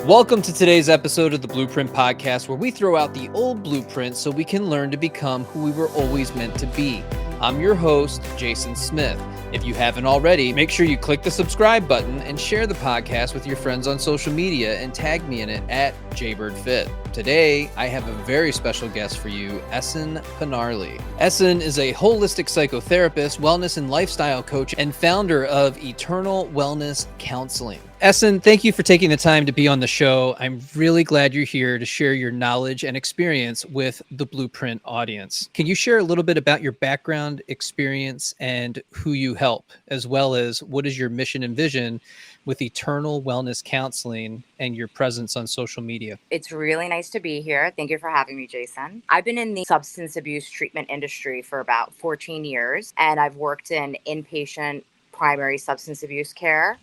Welcome to today's episode of the Blueprint Podcast, where we throw out the old blueprint so we can learn to become who we were always meant to be. I'm your host, Jason Smith. If you haven't already, make sure you click the subscribe button and share the podcast with your friends on social media and tag me in it at JBirdFit. Today, I have a very special guest for you, Esin Pinarli. Esin is a holistic psychotherapist, wellness and lifestyle coach, and founder of Eternal Wellness Counseling. Esin, thank you for taking the time to be on the show. I'm really glad you're here to share your knowledge and experience with the Blueprint audience. Can you share a little bit about your background, experience, and who you help, as well as what is your mission and vision with Eternal Wellness Counseling and your presence on social media? It's really nice to be here. Thank you for having me, Jason. I've been in the substance abuse treatment industry for about 14 years, and I've worked in inpatient primary substance abuse care.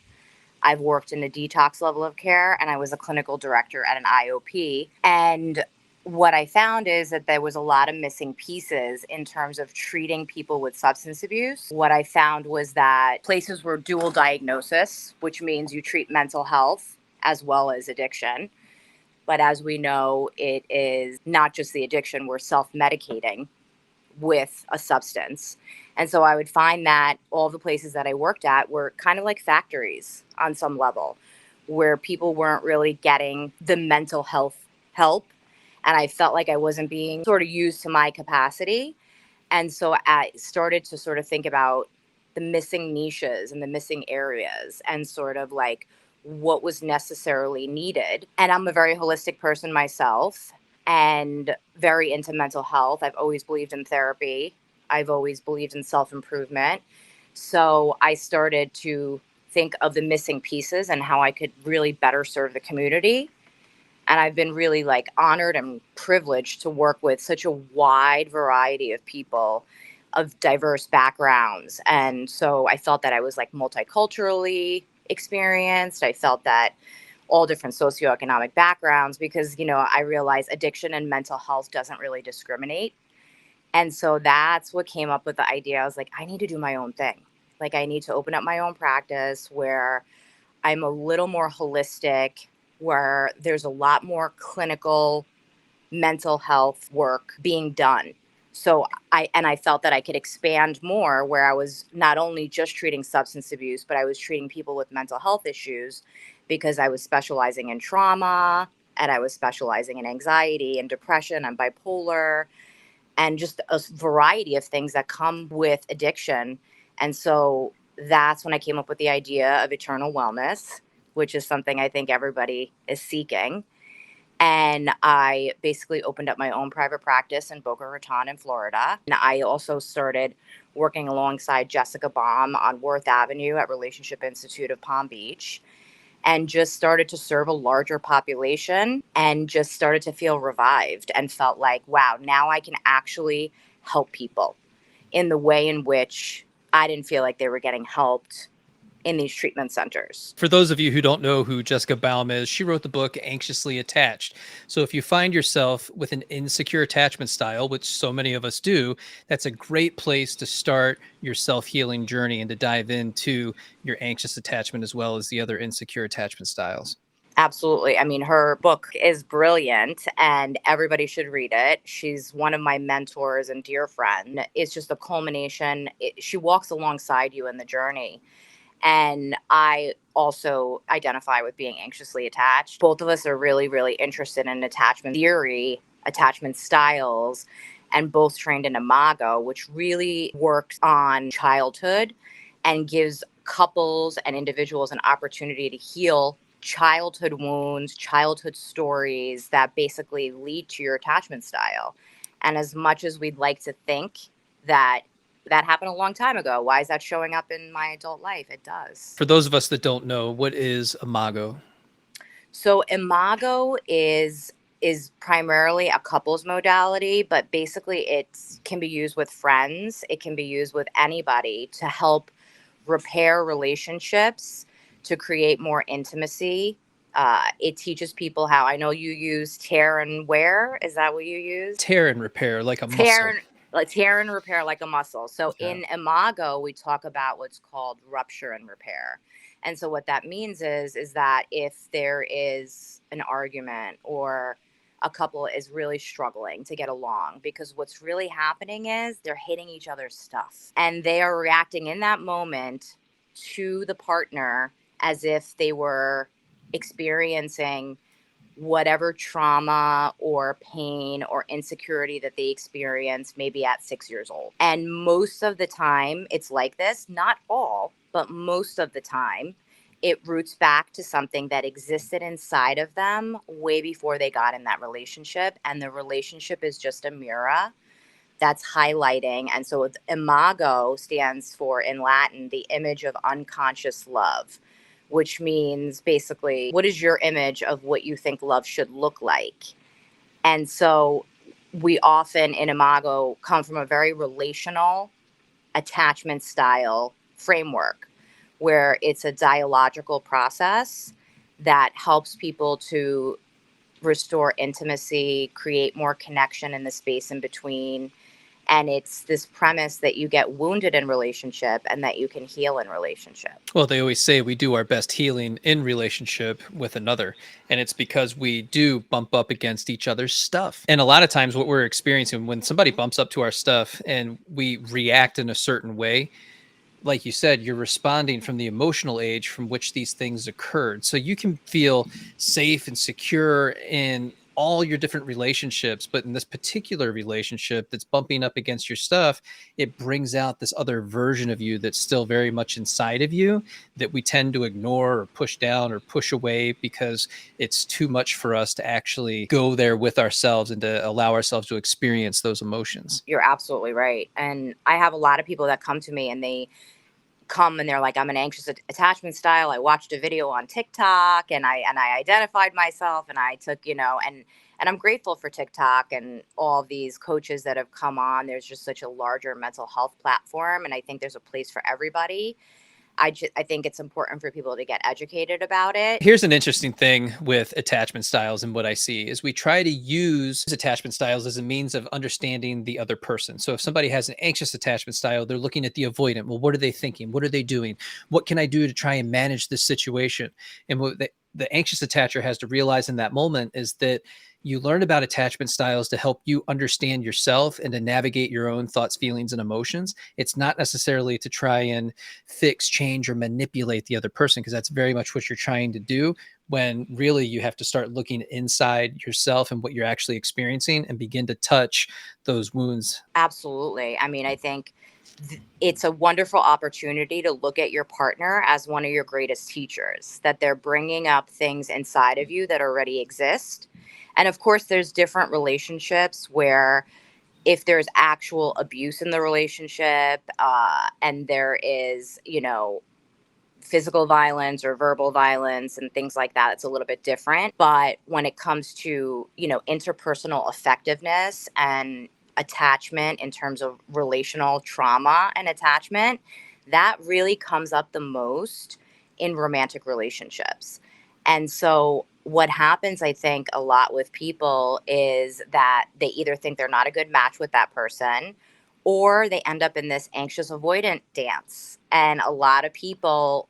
I've worked in a detox level of care, and I was a clinical director at an IOP. And what I found is that there was a lot of missing pieces in terms of treating people with substance abuse. What I found was that places were dual diagnosis, which means you treat mental health as well as addiction. But as we know, it is not just the addiction, we're self-medicating with a substance. And so I would find that all the places that I worked at were kind of like factories on some level, where people weren't really getting the mental health help. And I felt like I wasn't being sort of used to my capacity. And so I started to sort of think about the missing niches and the missing areas and sort of like what was necessarily needed. And I'm a very holistic person myself and very into mental health. I've always believed in therapy. I've always believed in self-improvement. So I started to think of the missing pieces and how I could really better serve the community. And I've been really honored and privileged to work with such a wide variety of people of diverse backgrounds. And so I felt that I was multiculturally experienced. I felt that all different socioeconomic backgrounds, because, I realized addiction and mental health doesn't really discriminate. And so that's what came up with the idea. I was like, I need to do my own thing. I need to open up my own practice where I'm a little more holistic, where there's a lot more clinical mental health work being done. So I felt that I could expand more, where I was not only just treating substance abuse, but I was treating people with mental health issues, because I was specializing in trauma and I was specializing in anxiety and depression and bipolar and just a variety of things that come with addiction. And so that's when I came up with the idea of Eternal Wellness, which is something I think everybody is seeking. And I basically opened up my own private practice in Boca Raton in Florida. And I also started working alongside Jessica Baum on Worth Avenue at Relationship Institute of Palm Beach, and just started to serve a larger population and just started to feel revived and felt like, wow, now I can actually help people in the way in which I didn't feel like they were getting helped in these treatment centers. For those of you who don't know who Jessica Baum is, she wrote the book Anxiously Attached. So if you find yourself with an insecure attachment style, which so many of us do, that's a great place to start your self-healing journey and to dive into your anxious attachment as well as the other insecure attachment styles. Absolutely. I mean, her book is brilliant and everybody should read it. She's one of my mentors and dear friend. It's just a culmination. She walks alongside you in the journey. And I also identify with being anxiously attached. Both of us are really, really interested in attachment theory, attachment styles, and both trained in Imago, which really works on childhood and gives couples and individuals an opportunity to heal childhood wounds, childhood stories that basically lead to your attachment style. And as much as we'd like to think that happened a long time ago, why is that showing up in my adult life? It does. For those of us that don't know, what is Imago? So Imago is primarily a couples modality, but basically it can be used with friends. It can be used with anybody to help repair relationships, to create more intimacy. It teaches people how, I know you use tear and wear. Is that what you use? Tear and repair like a muscle. Tear and repair like a muscle. So Yeah. in Imago, we talk about what's called rupture and repair. And so what that means is that if there is an argument or a couple is really struggling to get along, because what's really happening is they're hitting each other's stuff and they are reacting in that moment to the partner as if they were experiencing whatever trauma or pain or insecurity that they experienced maybe at 6 years old. And most of the time it's like this, not all, but most of the time it roots back to something that existed inside of them way before they got in that relationship. And the relationship is just a mirror that's highlighting. And so imago stands for, in Latin, the image of unconscious love, which means basically, what is your image of what you think love should look like? And so we often in imago come from a very relational attachment style framework where it's a dialogical process that helps people to restore intimacy, create more connection in the space in between. And it's this premise that you get wounded in relationship and that you can heal in relationship. Well, they always say we do our best healing in relationship with another. And it's because we do bump up against each other's stuff. And a lot of times, what we're experiencing when somebody bumps up to our stuff and we react in a certain way, like you said, you're responding from the emotional age from which these things occurred. So you can feel safe and secure in all your different relationships, but in this particular relationship that's bumping up against your stuff, it brings out this other version of you that's still very much inside of you that we tend to ignore or push down or push away because it's too much for us to actually go there with ourselves and to allow ourselves to experience those emotions. You're absolutely right. And I have a lot of people that come to me and they come and they're like, I'm an anxious attachment style. I watched a video on TikTok and I identified myself and I took, and I'm grateful for TikTok and all of these coaches that have come on. There's just such a larger mental health platform. And I think there's a place for everybody. I think it's important for people to get educated about it. Here's an interesting thing with attachment styles, and what I see is we try to use attachment styles as a means of understanding the other person. So if somebody has an anxious attachment style, they're looking at the avoidant. Well, what are they thinking? What are they doing? What can I do to try and manage this situation? And what the anxious attacher has to realize in that moment is that you learn about attachment styles to help you understand yourself and to navigate your own thoughts, feelings, and emotions. It's not necessarily to try and fix, change, or manipulate the other person, because that's very much what you're trying to do, when really you have to start looking inside yourself and what you're actually experiencing and begin to touch those wounds. Absolutely. I mean, I think it's a wonderful opportunity to look at your partner as one of your greatest teachers, that they're bringing up things inside of you that already exist. And of course, there's different relationships where if there's actual abuse in the relationship and there is, physical violence or verbal violence and things like that, it's a little bit different. But when it comes to, interpersonal effectiveness and attachment in terms of relational trauma and attachment, that really comes up the most in romantic relationships. And so what happens, I think, a lot with people is that they either think they're not a good match with that person, or they end up in this anxious avoidant dance. And a lot of people,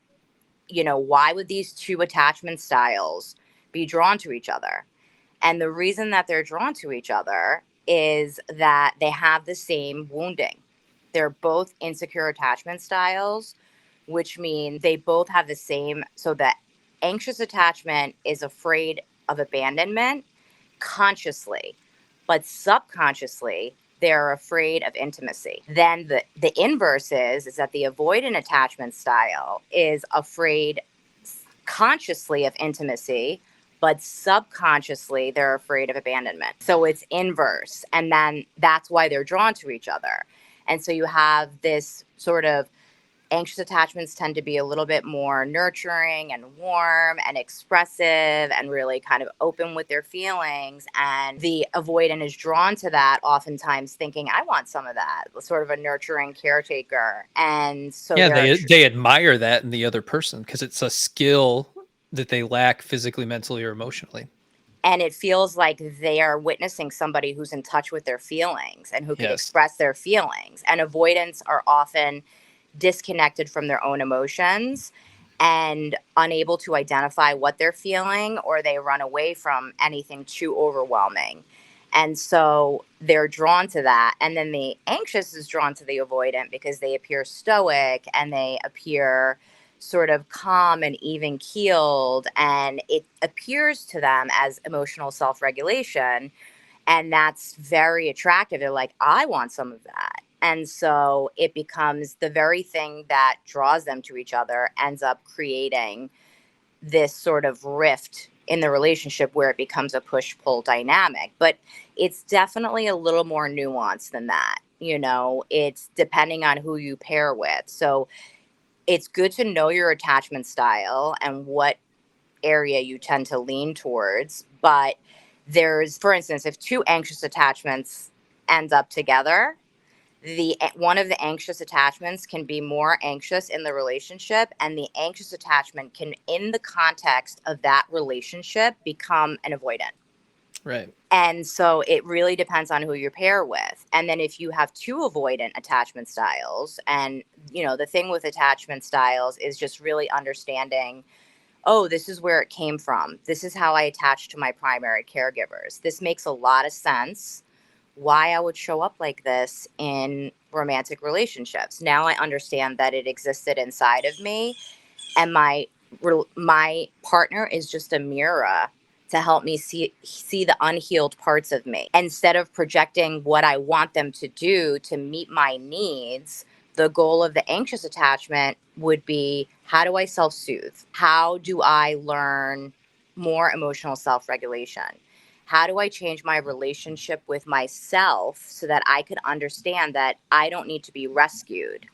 why would these two attachment styles be drawn to each other? And the reason that they're drawn to each other is that they have the same wounding. They're both insecure attachment styles, which means they both have the same. So that anxious attachment is afraid of abandonment consciously, but subconsciously, they're afraid of intimacy. Then the inverse is that the avoidant attachment style is afraid consciously of intimacy, but subconsciously they're afraid of abandonment. So it's inverse. And then that's why they're drawn to each other. And so you have this sort of anxious attachments tend to be a little bit more nurturing and warm and expressive and really kind of open with their feelings. And the avoidant is drawn to that, oftentimes thinking, I want some of that, sort of a nurturing caretaker. And so they admire that in the other person because it's a skill that they lack physically, mentally, or emotionally. And it feels like they are witnessing somebody who's in touch with their feelings and who can express their feelings. And avoidants are often disconnected from their own emotions and unable to identify what they're feeling, or they run away from anything too overwhelming. And so they're drawn to that. And then the anxious is drawn to the avoidant because they appear stoic and they appear sort of calm and even keeled. And it appears to them as emotional self regulation. And that's very attractive. They're like, I want some of that. And so it becomes the very thing that draws them to each other, ends up creating this sort of rift in the relationship where it becomes a push pull dynamic. But it's definitely a little more nuanced than that. You know, it's depending on who you pair with. So it's good to know your attachment style and what area you tend to lean towards. But there's, for instance, if two anxious attachments end up together, the one of the anxious attachments can be more anxious in the relationship, and the anxious attachment can, in the context of that relationship, become an avoidant. Right. And so it really depends on who you pair with. And then if you have two avoidant attachment styles, and you know, the thing with attachment styles is just really understanding, oh, this is where it came from. This is how I attach to my primary caregivers. This makes a lot of sense why I would show up like this in romantic relationships. Now I understand that it existed inside of me, and my partner is just a mirror to help me see the unhealed parts of me. Instead of projecting what I want them to do to meet my needs, the goal of the anxious attachment would be, how do I self-soothe? How do I learn more emotional self-regulation? How do I change my relationship with myself so that I could understand that I don't need to be rescued,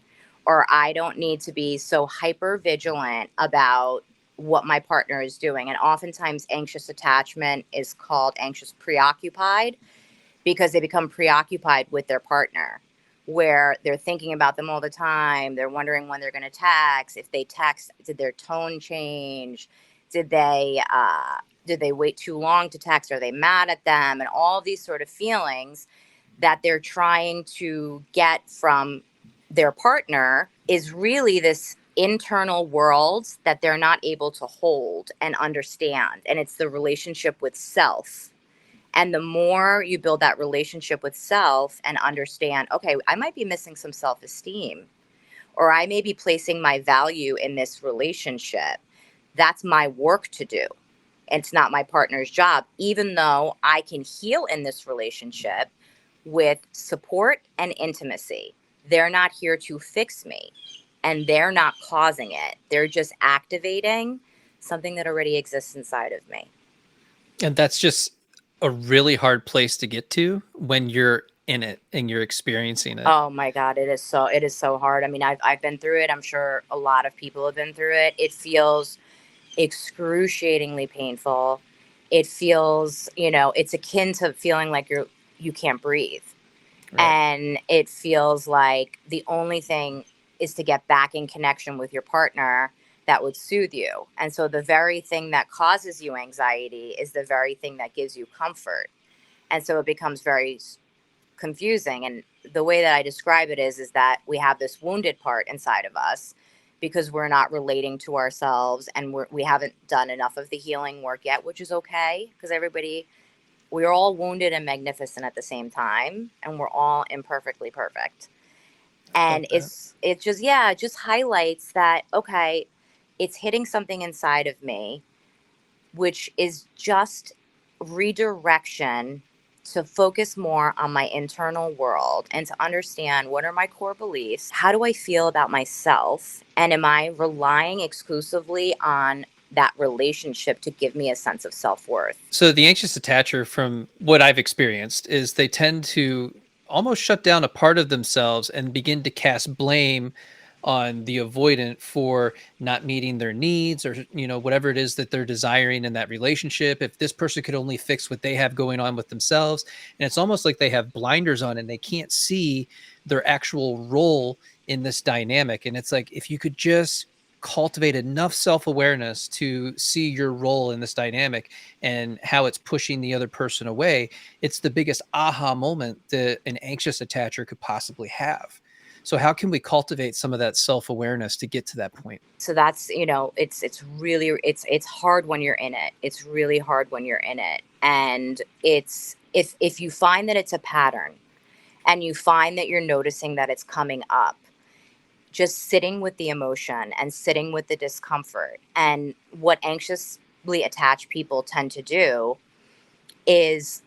or I don't need to be so hyper vigilant about what my partner is doing? And oftentimes, anxious attachment is called anxious preoccupied because they become preoccupied with their partner, where they're thinking about them all the time. They're wondering when they're going to text. If they text, did their tone change? Did they wait too long to text? Are they mad at them? And all these sort of feelings that they're trying to get from their partner is really this internal world that they're not able to hold and understand. And it's the relationship with self. And the more you build that relationship with self and understand, okay, I might be missing some self-esteem, or I may be placing my value in this relationship. That's my work to do. It's not my partner's job, even though I can heal in this relationship with support and intimacy. They're not here to fix me, and they're not causing it. They're just activating something that already exists inside of me. And that's just a really hard place to get to when you're in it and you're experiencing it. Oh my God, it is so hard. I mean, I've been through it. I'm sure a lot of people have been through it. It feels excruciatingly painful. It feels, you know, it's akin to feeling like you can't breathe. Right. And it feels like the only thing is to get back in connection with your partner that would soothe you. And so the very thing that causes you anxiety is the very thing that gives you comfort. And so it becomes very confusing. And the way that I describe it is that we have this wounded part inside of us because we're not relating to ourselves, and we haven't done enough of the healing work yet, which is okay, because we're all wounded and magnificent at the same time, and we're all imperfectly perfect. And it just highlights that, okay, it's hitting something inside of me, which is just redirection to focus more on my internal world and to understand, what are my core beliefs? How do I feel about myself? And am I relying exclusively on that relationship to give me a sense of self-worth? So the anxious attacher, from what I've experienced, is they tend to almost shut down a part of themselves and begin to cast blame on the avoidant for not meeting their needs, or whatever it is that they're desiring in that relationship. If this person could only fix what they have going on with themselves. And it's almost like they have blinders on and they can't see their actual role in this dynamic. And it's like, if you could just cultivate enough self-awareness to see your role in this dynamic and how it's pushing the other person away, it's the biggest aha moment that an anxious attacher could possibly have. So how can we cultivate some of that self-awareness to get to that point? So that's, it's hard when you're in it. It's really hard when you're in it. And it's, if you find that it's a pattern and you find that you're noticing that it's coming up, just sitting with the emotion and sitting with the discomfort. And what anxiously attached people tend to do is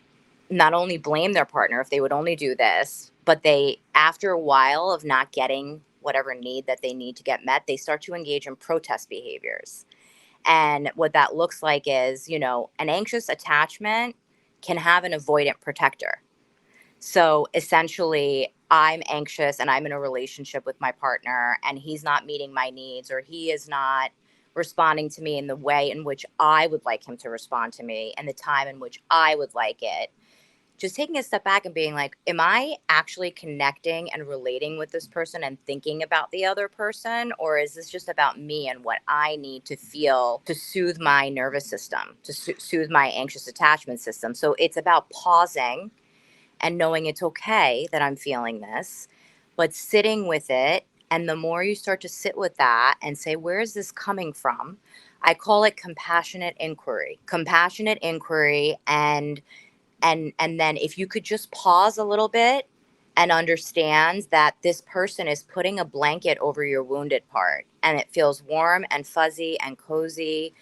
not only blame their partner if they would only do this, but they, after a while of not getting whatever need that they need to get met, they start to engage in protest behaviors. And what that looks like is, an anxious attachment can have an avoidant protector. So essentially, I'm anxious and I'm in a relationship with my partner and he's not meeting my needs, or he is not responding to me in the way in which I would like him to respond to me and the time in which I would like it. Just taking a step back and being like, am I actually connecting and relating with this person and thinking about the other person? Or is this just about me and what I need to feel to soothe my nervous system, to soothe my anxious attachment system? So it's about pausing and knowing it's okay that I'm feeling this, but sitting with it. And the more you start to sit with that and say, where is this coming from? I call it compassionate inquiry. Compassionate inquiry. And then if you could just pause a little bit and understand that this person is putting a blanket over your wounded part and it feels warm and fuzzy and cozy,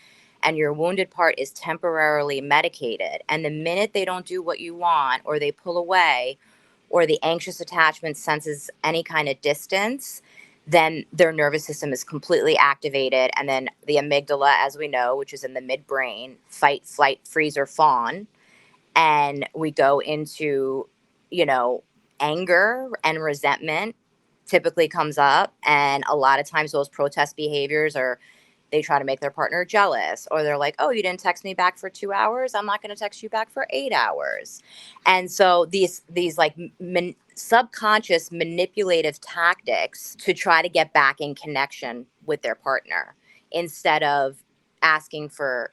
and your wounded part is temporarily medicated. And the minute they don't do what you want, or they pull away, or the anxious attachment senses any kind of distance, then their nervous system is completely activated. And then the amygdala, as we know, which is in the midbrain, fight, flight, freeze, or fawn, and we go into, anger and resentment typically comes up. And a lot of times those protest behaviors are, they try to make their partner jealous, or they're like, oh, you didn't text me back for 2 hours, I'm not going to text you back for 8 hours. And so these like subconscious manipulative tactics to try to get back in connection with their partner instead of asking for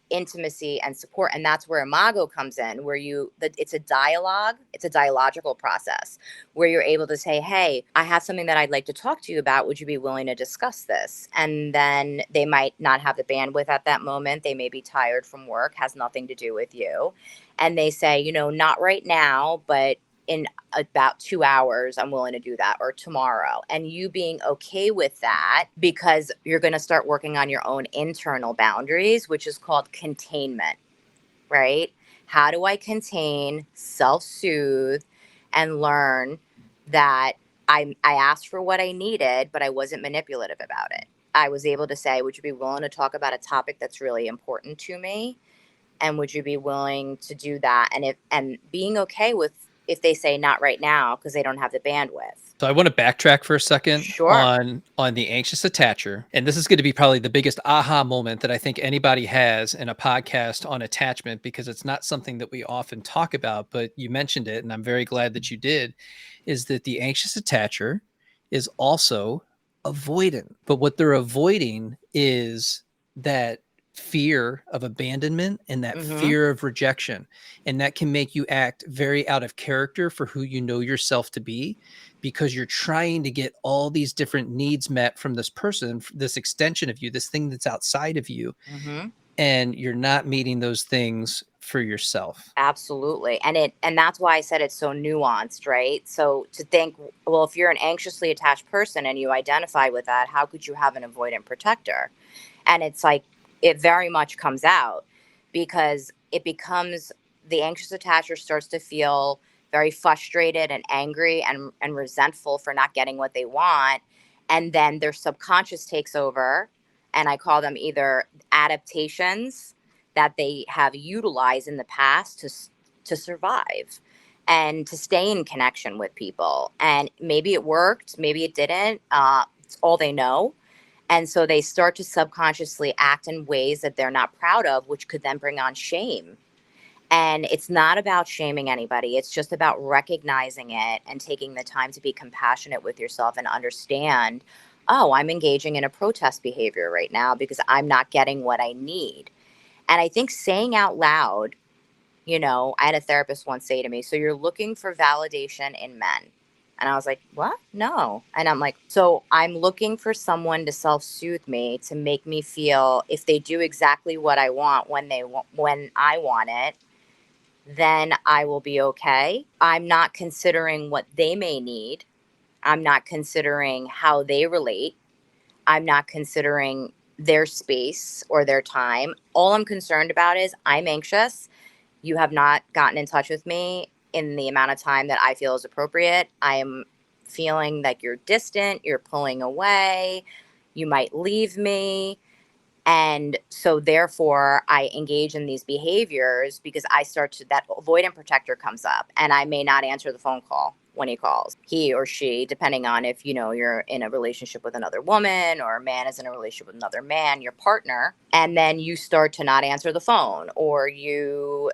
intimacy and support. And that's where imago comes in, where it's a dialogue, it's a dialogical process where you're able to say, hey, I have something that I'd like to talk to you about, would you be willing to discuss this? And then they might not have the bandwidth at that moment, they may be tired from work, has nothing to do with you, and they say, not right now, but in about 2 hours, I'm willing to do that, or tomorrow. And you being okay with that, because you're going to start working on your own internal boundaries, which is called containment, right? How do I contain, self-soothe, and learn that I asked for what I needed, but I wasn't manipulative about it. I was able to say, would you be willing to talk about a topic that's really important to me? And would you be willing to do that? And being okay with if they say not right now because they don't have the bandwidth. So I want to backtrack for a second Sure. on the anxious attacher. And this is going to be probably the biggest aha moment that I think anybody has in a podcast on attachment, because it's not something that we often talk about, but you mentioned it, and I'm very glad that you did, is that the anxious attacher is also avoidant. But what they're avoiding is that fear of abandonment and that fear of rejection. And that can make you act very out of character for who you know yourself to be, because you're trying to get all these different needs met from this person, this extension of you, this thing that's outside of you. And you're not meeting those things for yourself. Absolutely. And that's why I said it's so nuanced, right? So to think, well, if you're an anxiously attached person and you identify with that, how could you have an avoidant protector? And it's like, it very much comes out, because it becomes, the anxious attacher starts to feel very frustrated and angry and resentful for not getting what they want. And then their subconscious takes over. And I call them either adaptations that they have utilized in the past to survive and to stay in connection with people. And maybe it worked, maybe it didn't. It's all they know. And so they start to subconsciously act in ways that they're not proud of, which could then bring on shame. And it's not about shaming anybody. It's just about recognizing it and taking the time to be compassionate with yourself and understand, oh, I'm engaging in a protest behavior right now because I'm not getting what I need. And I think saying out loud, I had a therapist once say to me, so you're looking for validation in men. And I was like, what? No. And I'm like, so I'm looking for someone to self-soothe me, to make me feel if they do exactly what I want when I want it, then I will be okay. I'm not considering what they may need. I'm not considering how they relate. I'm not considering their space or their time. All I'm concerned about is I'm anxious. You have not gotten in touch with me in the amount of time that I feel is appropriate. I am feeling like you're distant, you're pulling away, you might leave me. And so therefore I engage in these behaviors because that avoidant protector comes up, and I may not answer the phone call when he calls, he or she, depending on if, you're in a relationship with another woman or a man is in a relationship with another man, your partner, and then you start to not answer the phone, or you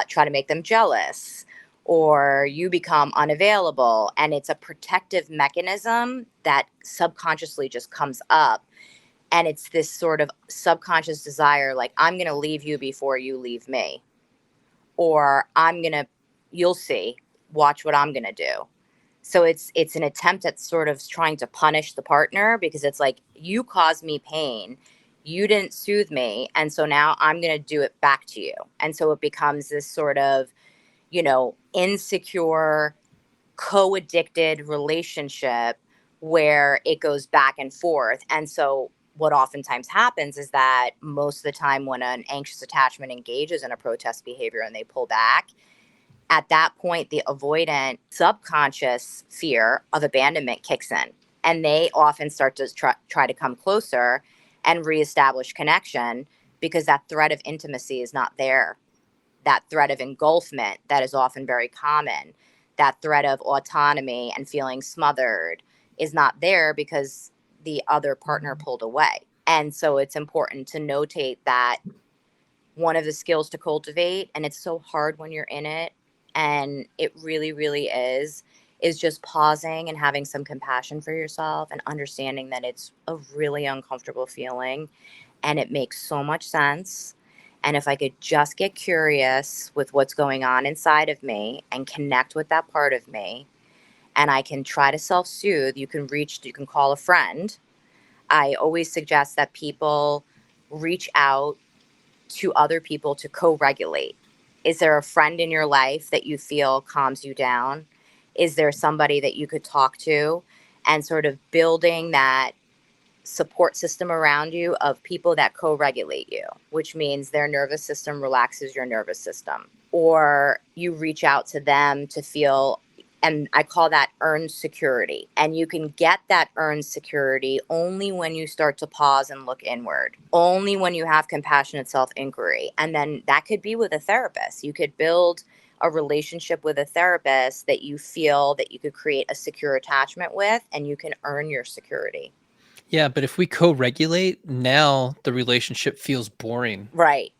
try to make them jealous, or you become unavailable. And it's a protective mechanism that subconsciously just comes up. And it's this sort of subconscious desire, like, I'm going to leave you before you leave me. Or you'll see, watch what I'm going to do. So it's an attempt at sort of trying to punish the partner, because it's like, you caused me pain. You didn't soothe me. And so now I'm going to do it back to you. And so it becomes this sort of, insecure, co-addicted relationship where it goes back and forth. And so what oftentimes happens is that most of the time when an anxious attachment engages in a protest behavior and they pull back, at that point, the avoidant subconscious fear of abandonment kicks in. And they often start to try to come closer and reestablish connection, because that threat of intimacy is not there. That threat of engulfment that is often very common, that threat of autonomy and feeling smothered, is not there because the other partner pulled away. And so it's important to notate that one of the skills to cultivate, and it's so hard when you're in it, and it really, really is just pausing and having some compassion for yourself and understanding that it's a really uncomfortable feeling and it makes so much sense. And if I could just get curious with what's going on inside of me and connect with that part of me, and I can try to self-soothe, you can call a friend. I always suggest that people reach out to other people to co-regulate. Is there a friend in your life that you feel calms you down? Is there somebody that you could talk to? And sort of building that support system around you of people that co-regulate you, which means their nervous system relaxes your nervous system. Or you reach out to them to feel, and I call that earned security. And you can get that earned security only when you start to pause and look inward, only when you have compassionate self-inquiry. And then that could be with a therapist. You could build a relationship with a therapist that you feel that you could create a secure attachment with, and you can earn your security. Yeah, but if we co-regulate, now the relationship feels boring. Right.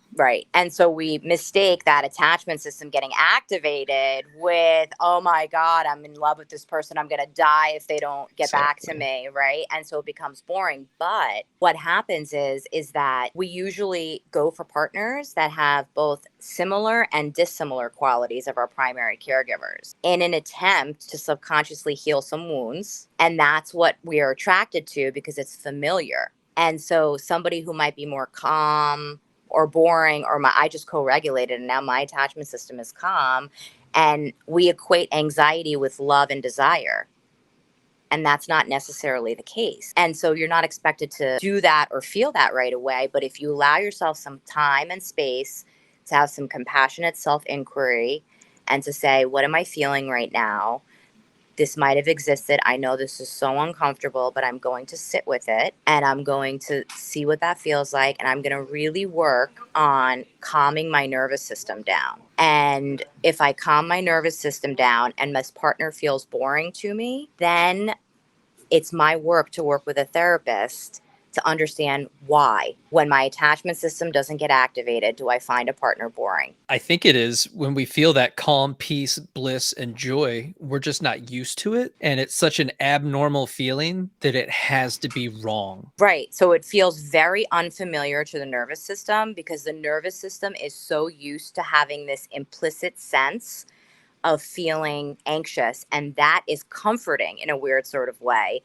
And so we mistake that attachment system getting activated with, oh my God, I'm in love with this person, I'm going to die if they don't get back to me, right? And so it becomes boring. But what happens is that we usually go for partners that have both similar and dissimilar qualities of our primary caregivers in an attempt to subconsciously heal some wounds. And that's what we are attracted to because it's familiar. And so somebody who might be more calm or boring, or I just co-regulated and now my attachment system is calm, and we equate anxiety with love and desire. And that's not necessarily the case. And so you're not expected to do that or feel that right away. But if you allow yourself some time and space to have some compassionate self-inquiry and to say, what am I feeling right now? This might have existed. I know this is so uncomfortable, but I'm going to sit with it and I'm going to see what that feels like. And I'm going to really work on calming my nervous system down. And if I calm my nervous system down and my partner feels boring to me, then it's my work to work with a therapist to understand why. When my attachment system doesn't get activated, do I find a partner boring? I think it is when we feel that calm, peace, bliss, and joy, we're just not used to it. And it's such an abnormal feeling that it has to be wrong. Right. So it feels very unfamiliar to the nervous system because the nervous system is so used to having this implicit sense of feeling anxious. And that is comforting in a weird sort of way,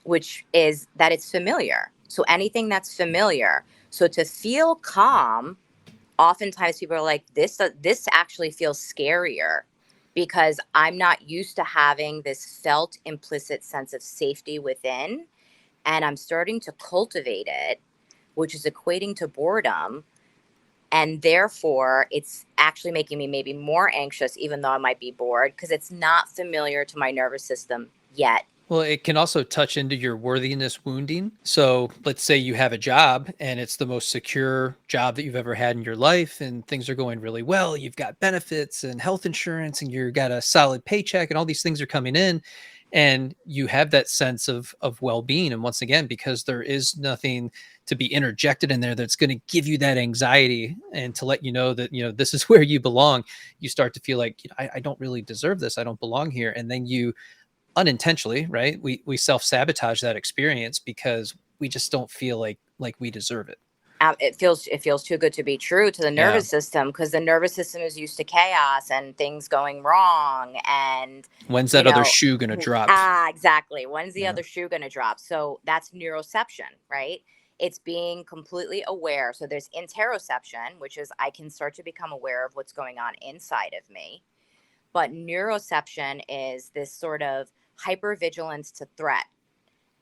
which is that it's familiar. So anything that's familiar. So to feel calm, oftentimes people are like, this actually feels scarier because I'm not used to having this felt implicit sense of safety within. And I'm starting to cultivate it, which is equating to boredom. And therefore, it's actually making me maybe more anxious, even though I might be bored, because it's not familiar to my nervous system yet. Well, it can also touch into your worthiness wounding. So let's say you have a job and it's the most secure job that you've ever had in your life and things are going really well. You've got benefits and health insurance and you've got a solid paycheck and all these things are coming in and you have that sense of well-being. And once again, because there is nothing to be interjected in there that's going to give you that anxiety and to let you know that, this is where you belong, you start to feel like, I don't really deserve this. I don't belong here. And then you unintentionally, right? We self-sabotage that experience because we just don't feel like we deserve it. It feels too good to be true to the Yeah. nervous system, because the nervous system is used to chaos and things going wrong, and When's you that other know shoe gonna drop? exactly, when's the Yeah. other shoe going to drop? So that's neuroception, right? It's being completely aware. So there's interoception, which is I can start to become aware of what's going on inside of me. But neuroception is this sort of hypervigilance to threat,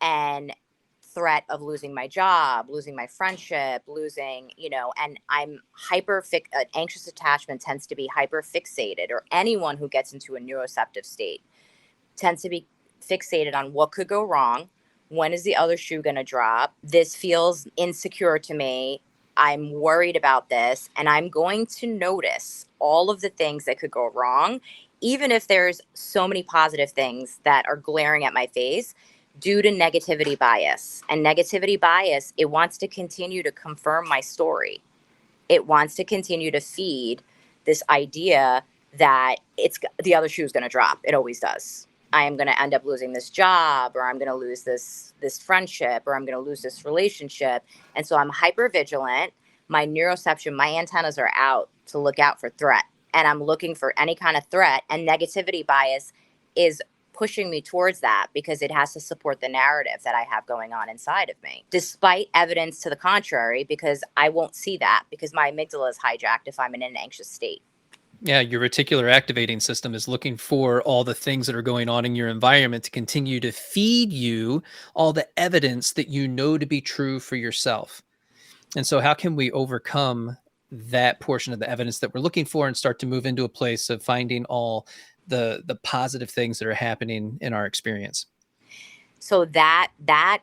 and threat of losing my job, losing my friendship, losing, and anxious attachment tends to be hyper fixated, or anyone who gets into a neuroceptive state tends to be fixated on what could go wrong. When is the other shoe going to drop? This feels insecure to me. I'm worried about this, and I'm going to notice all of the things that could go wrong, even if there's so many positive things that are glaring at my face due to negativity bias. And negativity bias, it wants to continue to confirm my story. It wants to continue to feed this idea that it's the other shoe is going to drop. It always does. I am going to end up losing this job, or I'm going to lose this friendship, or I'm going to lose this relationship. And so I'm hyper vigilant. My neuroception, my antennas are out to look out for threat. And I'm looking for any kind of threat. And negativity bias is pushing me towards that because it has to support the narrative that I have going on inside of me, despite evidence to the contrary, because I won't see that because my amygdala is hijacked if I'm in an anxious state. Yeah, your reticular activating system is looking for all the things that are going on in your environment to continue to feed you all the evidence that you know to be true for yourself. And so how can we overcome that portion of the evidence that we're looking for and start to move into a place of finding all the positive things that are happening in our experience? So that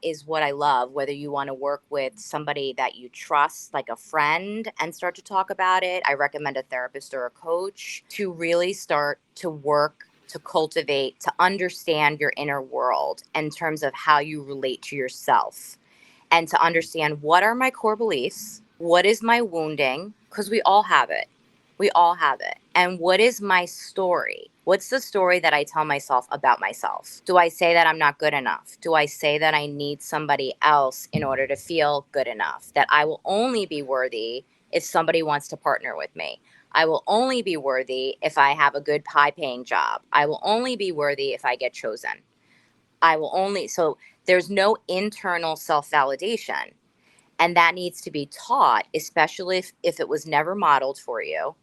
is what I love. Whether you want to work with somebody that you trust, like a friend, and start to talk about it, I recommend a therapist or a coach to really start to work to cultivate, to understand your inner world in terms of how you relate to yourself, and to understand what are my core beliefs, what is my wounding, because we all have it. We all have it. And what is my story? What's the story that I tell myself about myself? Do I say that I'm not good enough? Do I say that I need somebody else in order to feel good enough? That I will only be worthy if somebody wants to partner with me. I will only be worthy if I have a good high paying job. I will only be worthy if I get chosen. So there's no internal self validation. And that needs to be taught, especially if it was never modeled for you,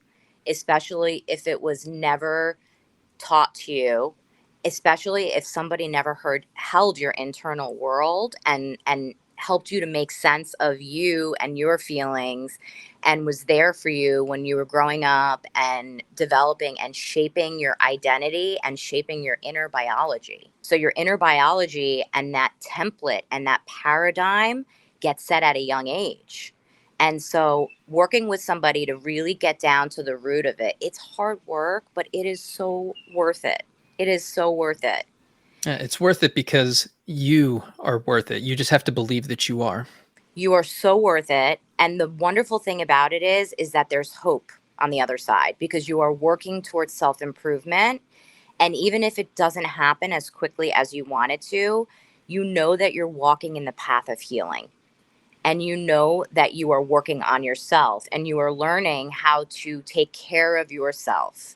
especially if it was never taught to you, especially if somebody never held your internal world and helped you to make sense of you and your feelings, and was there for you when you were growing up and developing and shaping your identity and shaping your inner biology. So your inner biology and that template and that paradigm gets set at a young age. And so working with somebody to really get down to the root of it, it's hard work, but it is so worth it. It is so worth it. It's worth it because you are worth it. You just have to believe that you are. You are so worth it. And the wonderful thing about it is that there's hope on the other side, because you are working towards self-improvement. And even if it doesn't happen as quickly as you want it to, you know that you're walking in the path of healing. And you know that you are working on yourself, and you are learning how to take care of yourself.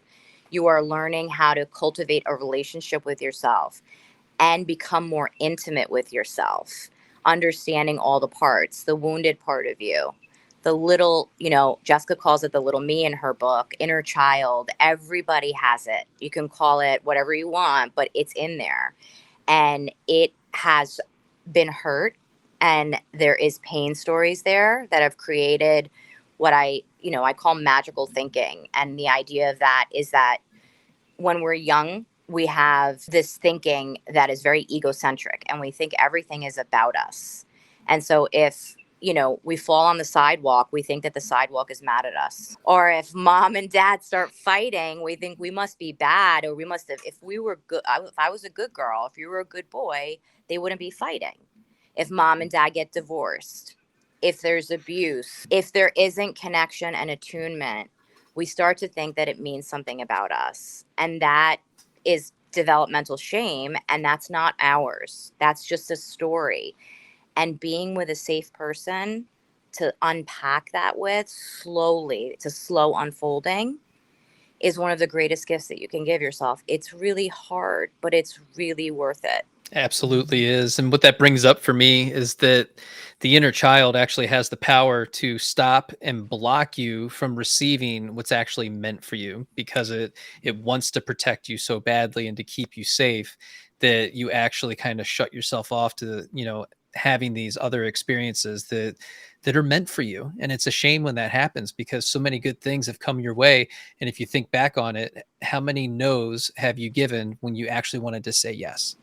You are learning how to cultivate a relationship with yourself and become more intimate with yourself, understanding all the parts, the wounded part of you, the little, Jessica calls it the little me in her book, inner child. Everybody has it. You can call it whatever you want, but it's in there. And it has been hurt. And there is pain stories there that have created what I call magical thinking. And the idea of that is that when we're young, we have this thinking that is very egocentric and we think everything is about us. And so if, we fall on the sidewalk, we think that the sidewalk is mad at us. Or if mom and dad start fighting, we think we must be bad, or we must have, if we were good, if I was a good girl, if you were a good boy, they wouldn't be fighting. If mom and dad get divorced, if there's abuse, if there isn't connection and attunement, we start to think that it means something about us. And that is developmental shame. And that's not ours. That's just a story. And being with a safe person to unpack that with slowly, to slow unfolding, is one of the greatest gifts that you can give yourself. It's really hard, but it's really worth it. Absolutely is. And what that brings up for me is that the inner child actually has the power to stop and block you from receiving what's actually meant for you, because it wants to protect you so badly and to keep you safe that you actually kind of shut yourself off to, having these other experiences that are meant for you. And it's a shame when that happens, because so many good things have come your way. And if you think back on it, how many no's have you given when you actually wanted to say yes?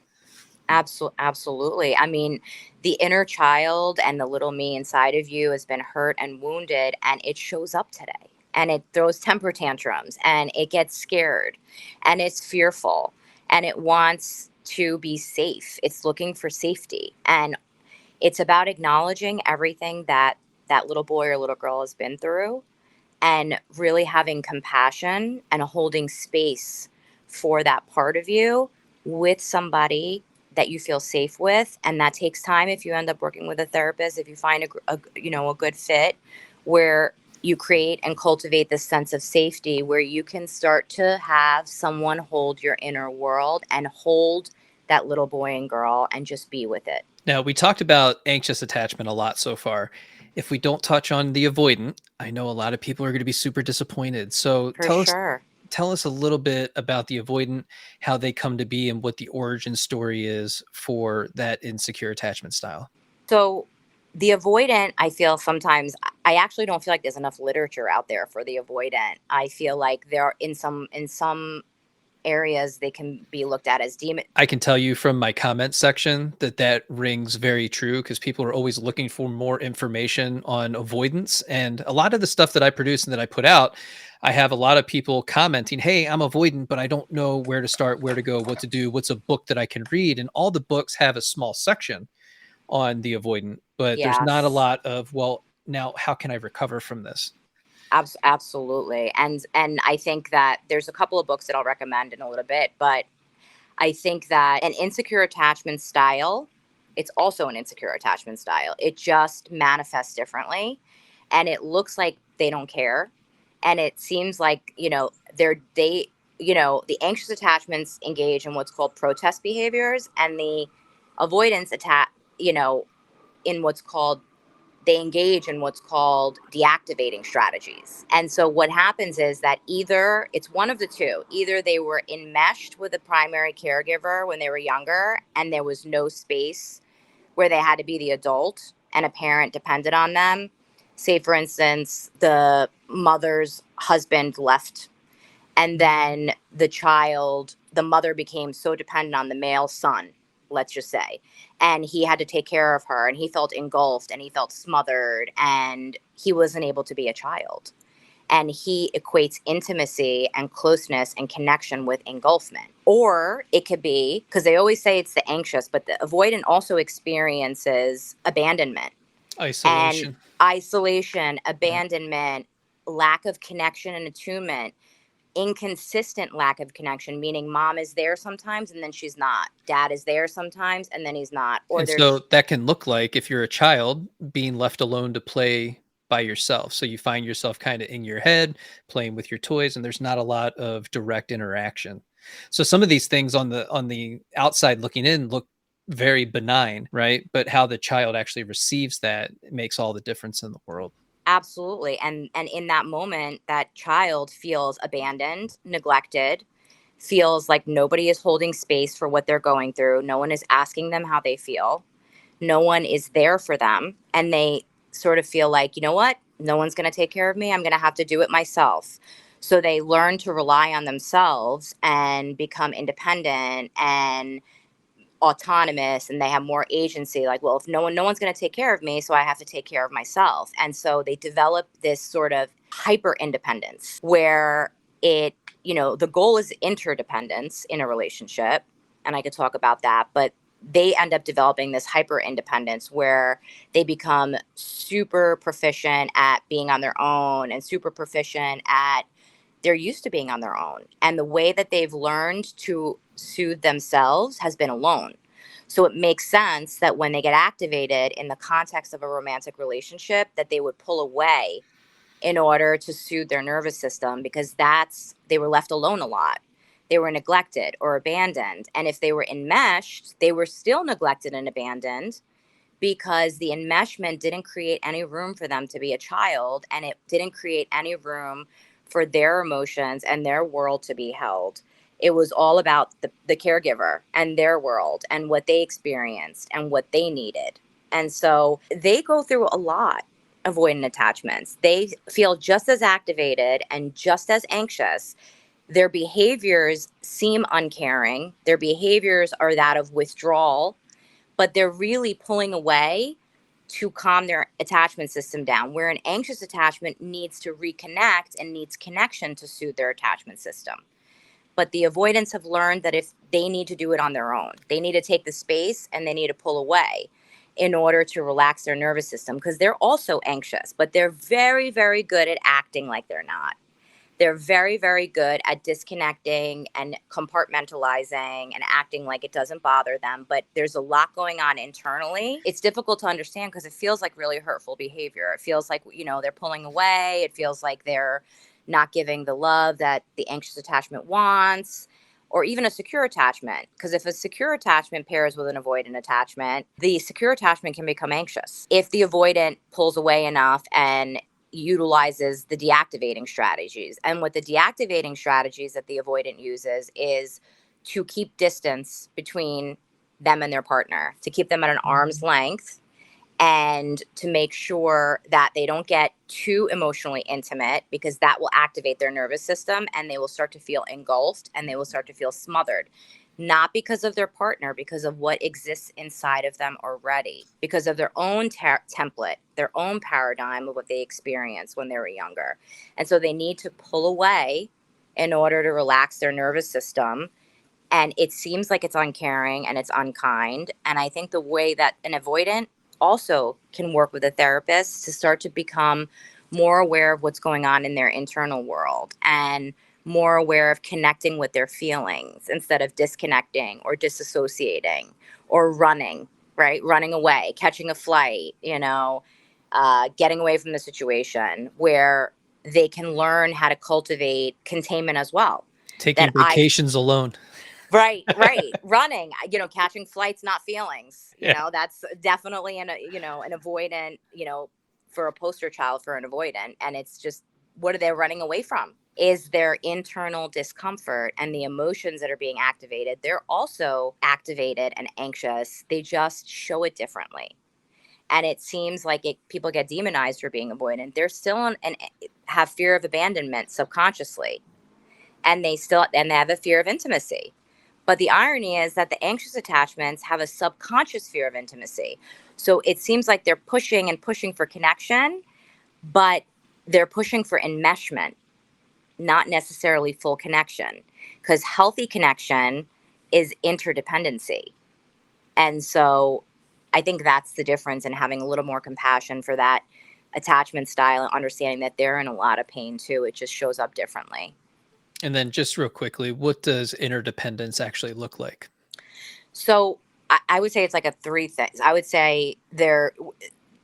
Absolutely. I mean, the inner child and the little me inside of you has been hurt and wounded, and it shows up today. And it throws temper tantrums, and it gets scared, and it's fearful, and it wants to be safe. It's looking for safety. And it's about acknowledging everything that that little boy or little girl has been through, and really having compassion and holding space for that part of you with somebody that you feel safe with. And that takes time. If you end up working with a therapist, if you find a good fit where you create and cultivate this sense of safety, where you can start to have someone hold your inner world and hold that little boy and girl and just be with it. Now, we talked about anxious attachment a lot so far. If we don't touch on the avoidant, I know a lot of people are going to be super disappointed. So For sure. tell us a little bit about the avoidant, how they come to be, and what the origin story is for that insecure attachment style. So the avoidant, I feel sometimes, I actually don't feel like there's enough literature out there for the avoidant. I feel like there are in some areas they can be looked at as demon. I can tell you from my comment section that rings very true, because people are always looking for more information on avoidance. And a lot of the stuff that I produce and that I put out, I have a lot of people commenting, hey, I'm avoidant, but I don't know where to start, where to go, what to do, what's a book that I can read. And all the books have a small section on the avoidant, but there's not a Yes. lot of, well, now how can I recover from this? Absolutely. And I think that there's a couple of books that I'll recommend in a little bit, but I think that an insecure attachment style, it's also an insecure attachment style. It just manifests differently, and it looks like they don't care, and it seems like, the anxious attachments engage in what's called protest behaviors, and the avoidance attack, in what's called they engage in what's called deactivating strategies. And so what happens is that either it's one of the two. Either they were enmeshed with a primary caregiver when they were younger and there was no space where they had to be the adult and a parent depended on them. Say, for instance, the mother's husband left, and then the mother became so dependent on the male son, let's just say, and he had to take care of her, and he felt engulfed and he felt smothered, and he wasn't able to be a child. And he equates intimacy and closeness and connection with engulfment. Or it could be, because they always say it's the anxious, but the avoidant also experiences abandonment and Isolation. isolation, Yeah. abandonment, lack of connection and attunement, inconsistent lack of connection, meaning mom is there sometimes and then she's not. Dad is there sometimes and then he's not. Or And so there's that can look like, if you're a child, being left alone to play by yourself. So you find yourself kind of in your head playing with your toys, and there's not a lot of direct interaction. So some of these things on the outside looking in look very benign, right? But how the child actually receives that makes all the difference in the world. Absolutely. And in that moment, that child feels abandoned, neglected, feels like nobody is holding space for what they're going through. No one is asking them how they feel. No one is there for them. And they sort of feel like, you know what? No one's going to take care of me. I'm going to have to do it myself. So they learn to rely on themselves and become independent and autonomous, and they have more agency. Like, well, if no one's going to take care of me, so I have to take care of myself. And so they develop this sort of hyper independence where the goal is interdependence in a relationship, and I could talk about that, but they end up developing this hyper independence where they become super proficient at being on their own and super proficient at they're used to being on their own. And the way that they've learned to soothe themselves has been alone. So it makes sense that when they get activated in the context of a romantic relationship, that they would pull away in order to soothe their nervous system, because they were left alone a lot. They were neglected or abandoned. And if they were enmeshed, they were still neglected and abandoned because the enmeshment didn't create any room for them to be a child, and it didn't create any room for their emotions and their world to be held. It was all about the caregiver and their world and what they experienced and what they needed. And so they go through a lot avoidant attachments. They feel just as activated and just as anxious. Their behaviors seem uncaring. Their behaviors are that of withdrawal, but they're really pulling away to calm their attachment system down, where an anxious attachment needs to reconnect and needs connection to soothe their attachment system. But the avoidants have learned that if they need to do it on their own, they need to take the space and they need to pull away in order to relax their nervous system, because they're also anxious, but they're very, very good at acting like they're not. They're very, very good at disconnecting and compartmentalizing and acting like it doesn't bother them. But there's a lot going on internally. It's difficult to understand because it feels like really hurtful behavior. It feels like, they're pulling away. It feels like they're not giving the love that the anxious attachment wants, or even a secure attachment. Because if a secure attachment pairs with an avoidant attachment, the secure attachment can become anxious. If the avoidant pulls away enough and utilizes the deactivating strategies. And what the deactivating strategies that the avoidant uses is to keep distance between them and their partner, to keep them at an arm's length, and to make sure that they don't get too emotionally intimate, because that will activate their nervous system and they will start to feel engulfed and they will start to feel smothered. Not because of their partner, because of what exists inside of them already, because of their own template, their own paradigm of what they experienced when they were younger. And so they need to pull away in order to relax their nervous system. And it seems like it's uncaring and it's unkind. And I think the way that an avoidant also can work with a therapist to start to become more aware of what's going on in their internal world and more aware of connecting with their feelings instead of disconnecting or disassociating or running, right? Running away, catching a flight, getting away from the situation, where they can learn how to cultivate containment as well. Taking vacations alone. Right. Running, catching flights, not feelings. That's definitely an avoidant, for a poster child for an avoidant. And it's just, what are they running away from? Is their internal discomfort and the emotions that are being activated. They're also activated and anxious. They just show it differently. And it seems like people get demonized for being avoidant. They're still have fear of abandonment subconsciously. And they have a fear of intimacy. But the irony is that the anxious attachments have a subconscious fear of intimacy. So it seems like they're pushing and pushing for connection, but they're pushing for enmeshment, not necessarily full connection, because healthy connection is interdependency. And so I think that's the difference in having a little more compassion for that attachment style and understanding that they're in a lot of pain too. It just shows up differently. And then just real quickly, what does interdependence actually look like? So I would say it's like three things. I would say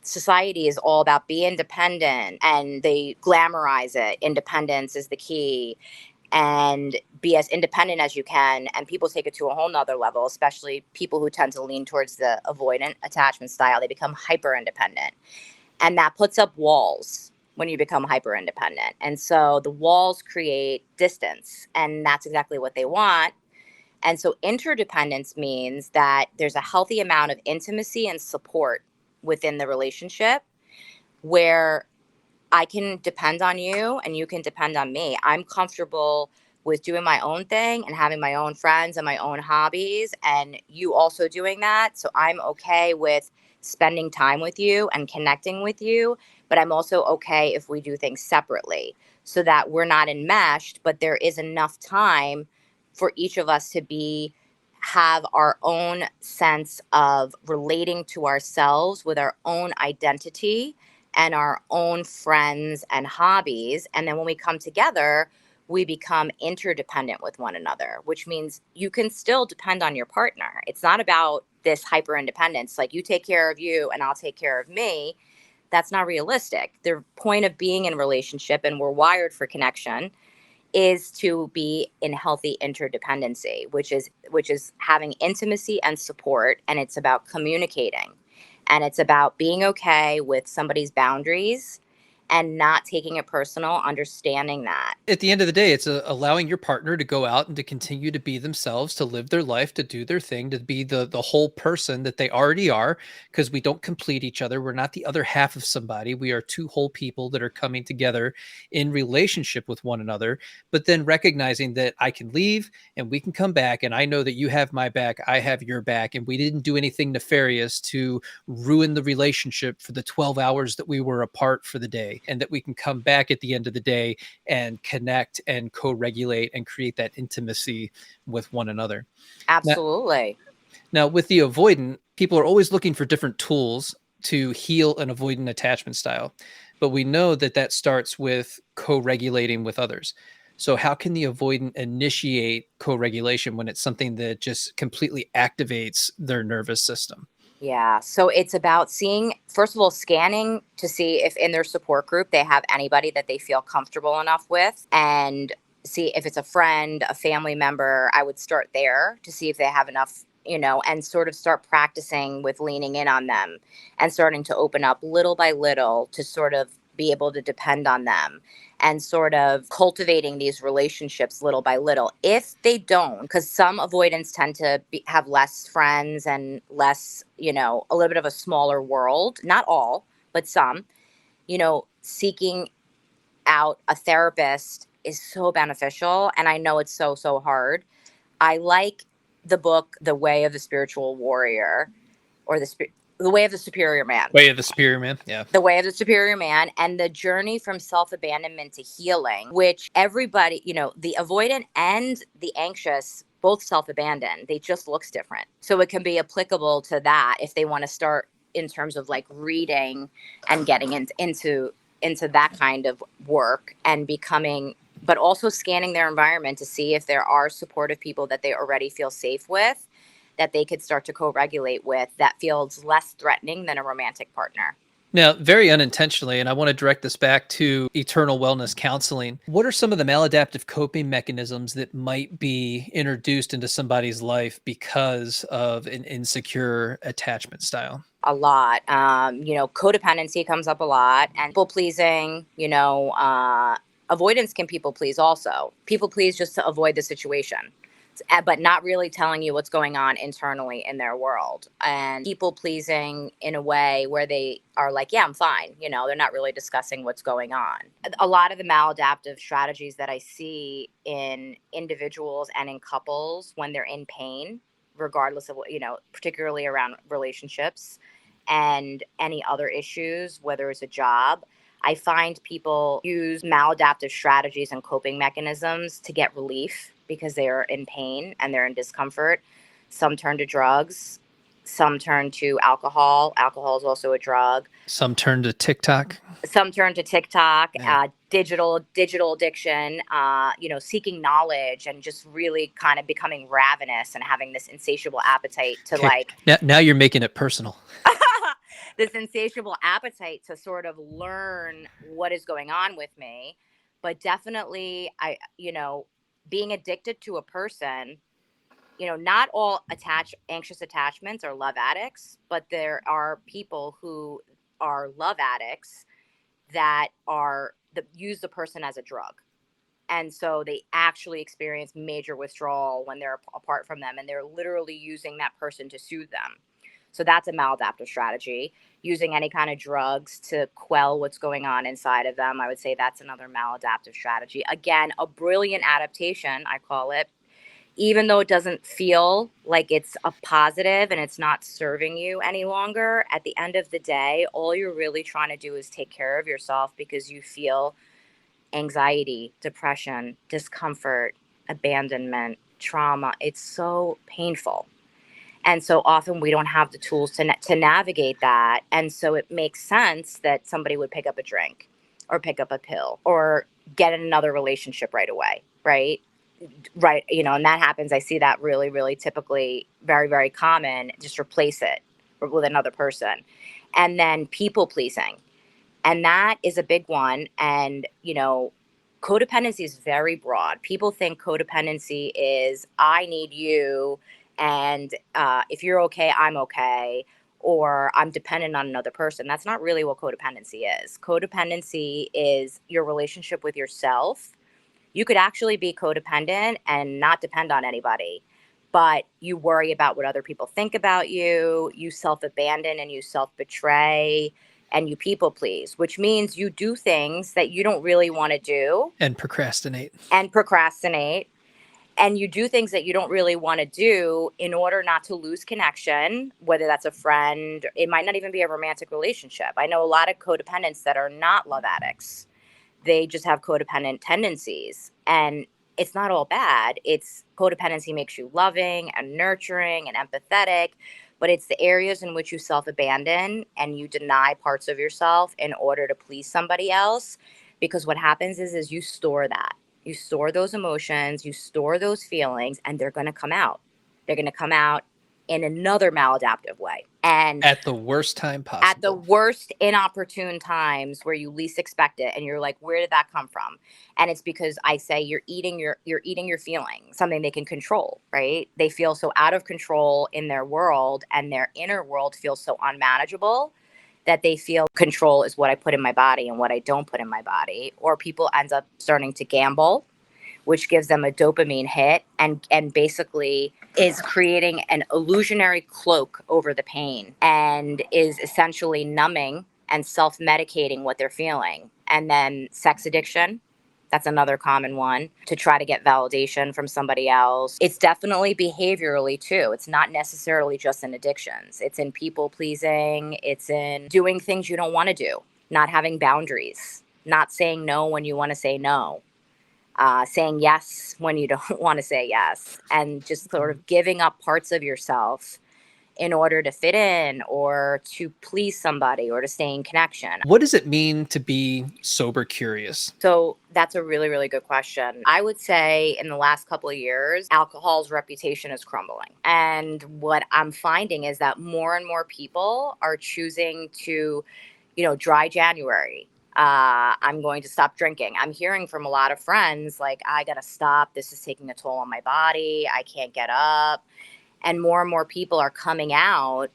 society is all about be independent, and they glamorize it. Independence is the key, and be as independent as you can. And people take it to a whole nother level, especially people who tend to lean towards the avoidant attachment style. They become hyper independent, and that puts up walls when you become hyper independent. And so the walls create distance, and that's exactly what they want. And so interdependence means that there's a healthy amount of intimacy and support within the relationship, where I can depend on you and you can depend on me. I'm comfortable with doing my own thing and having my own friends and my own hobbies, and you also doing that. So I'm okay with spending time with you and connecting with you, but I'm also okay if we do things separately, so that we're not enmeshed, but there is enough time for each of us to have our own sense of relating to ourselves with our own identity and our own friends and hobbies. And then when we come together, we become interdependent with one another, which means you can still depend on your partner. It's not about this hyper independence, like you take care of you and I'll take care of me. That's not realistic. The point of being in a relationship, and we're wired for connection, is to be in healthy interdependency, which is having intimacy and support. And it's about communicating, and it's about being okay with somebody's boundaries and not taking it personal, understanding that. At the end of the day, it's allowing your partner to go out and to continue to be themselves, to live their life, to do their thing, to be the whole person that they already are, because we don't complete each other. We're not the other half of somebody. We are two whole people that are coming together in relationship with one another, but then recognizing that I can leave and we can come back, and I know that you have my back, I have your back, and we didn't do anything nefarious to ruin the relationship for the 12 hours that we were apart for the day, and that we can come back at the end of the day and connect and co-regulate and create that intimacy with one another. Absolutely. Now, with the avoidant, people are always looking for different tools to heal an avoidant attachment style, but we know that that starts with co-regulating with others. So how can the avoidant initiate co-regulation when it's something that just completely activates their nervous system? Yeah. So it's about first of all, scanning to see if in their support group they have anybody that they feel comfortable enough with, and see if it's a friend, a family member. I would start there to see if they have enough, and sort of start practicing with leaning in on them and starting to open up little by little to sort of be able to depend on them, and sort of cultivating these relationships little by little. If they don't, because some avoidants tend to have less friends and less, a little bit of a smaller world, not all, but some, seeking out a therapist is so beneficial. And I know it's so, so hard. I like the book, The Way of the Spiritual Warrior, or The Way of the Superior Man. Way of the Superior Man, yeah. The Way of the Superior Man, and the journey from self-abandonment to healing, which everybody, the avoidant and the anxious both self-abandon. They just looks different. So it can be applicable to that if they want to start in terms of like reading and getting into that kind of work and becoming, but also scanning their environment to see if there are supportive people that they already feel safe with, that they could start to co-regulate with, that feels less threatening than a romantic partner. Now, very unintentionally, and I want to direct this back to eternal wellness counseling, what are some of the maladaptive coping mechanisms that might be introduced into somebody's life because of an insecure attachment style? A lot. Codependency comes up a lot, and people pleasing, avoidance can people please also. People please just to avoid the situation, but not really telling you what's going on internally in their world. And people pleasing in a way where they are like, yeah, I'm fine. They're not really discussing what's going on. A lot of the maladaptive strategies that I see in individuals and in couples when they're in pain, regardless of what, particularly around relationships and any other issues, whether it's a job, I find people use maladaptive strategies and coping mechanisms to get relief because they are in pain and they're in discomfort. Some turn to drugs. Some turn to alcohol. Alcohol is also a drug. Some turn to TikTok. Yeah. Digital addiction, seeking knowledge and just really kind of becoming ravenous and having this insatiable appetite to Now you're making it personal. this insatiable appetite to sort of learn what is going on with me. But definitely, being addicted to a person, not all anxious attachments are love addicts, but there are people who are love addicts that use the person as a drug. And so they actually experience major withdrawal when they're apart from them, and they're literally using that person to soothe them. So that's a maladaptive strategy. Using any kind of drugs to quell what's going on inside of them, I would say that's another maladaptive strategy. Again, a brilliant adaptation, I call it, even though it doesn't feel like it's a positive and it's not serving you any longer. At the end of the day, all you're really trying to do is take care of yourself because you feel anxiety, depression, discomfort, abandonment, trauma. It's so painful. And so often we don't have the tools to navigate that. And so it makes sense that somebody would pick up a drink or pick up a pill or get in another relationship right away, right? Right. And that happens. I see that really, really typically, very, very common. Just replace it with another person. And then people pleasing. And that is a big one. And, codependency is very broad. People think codependency is I need you. And if you're okay, I'm okay. Or I'm dependent on another person. That's not really what codependency is. Codependency is your relationship with yourself. You could actually be codependent and not depend on anybody, but you worry about what other people think about you, you self-abandon and you self-betray, and you people please, which means you do things that you don't really want to do. And procrastinate. And you do things that you don't really want to do in order not to lose connection, whether that's a friend. It might not even be a romantic relationship. I know a lot of codependents that are not love addicts. They just have codependent tendencies. And it's not all bad. It's codependency makes you loving and nurturing and empathetic, but it's the areas in which you self-abandon and you deny parts of yourself in order to please somebody else. Because what happens is you store that. You store those emotions, you store those feelings, and they're going to come out. They're going to come out in another maladaptive way. And at the worst time possible. At the worst inopportune times where you least expect it. And you're like, where did that come from? And it's because I say you're eating your feelings, something they can control, right? They feel so out of control in their world, and their inner world feels so unmanageable that they feel control is what I put in my body and what I don't put in my body. Or people end up starting to gamble, which gives them a dopamine hit and basically is creating an illusionary cloak over the pain and is essentially numbing and self-medicating what they're feeling. And then sex addiction, that's another common one, to try to get validation from somebody else. It's definitely behaviorally too. It's not necessarily just in addictions. It's in people pleasing. It's in doing things you don't want to do, not having boundaries, not saying no when you want to say no. Saying yes when you don't want to say yes, and just sort of giving up parts of yourself in order to fit in or to please somebody or to stay in connection. What does it mean to be sober curious? So that's a really, really good question. I would say in the last couple of years, alcohol's reputation is crumbling. And what I'm finding is that more and more people are choosing to, dry January. I'm going to stop drinking. I'm hearing from a lot of friends, like, I got to stop. This is taking a toll on my body. I can't get up. And more people are coming out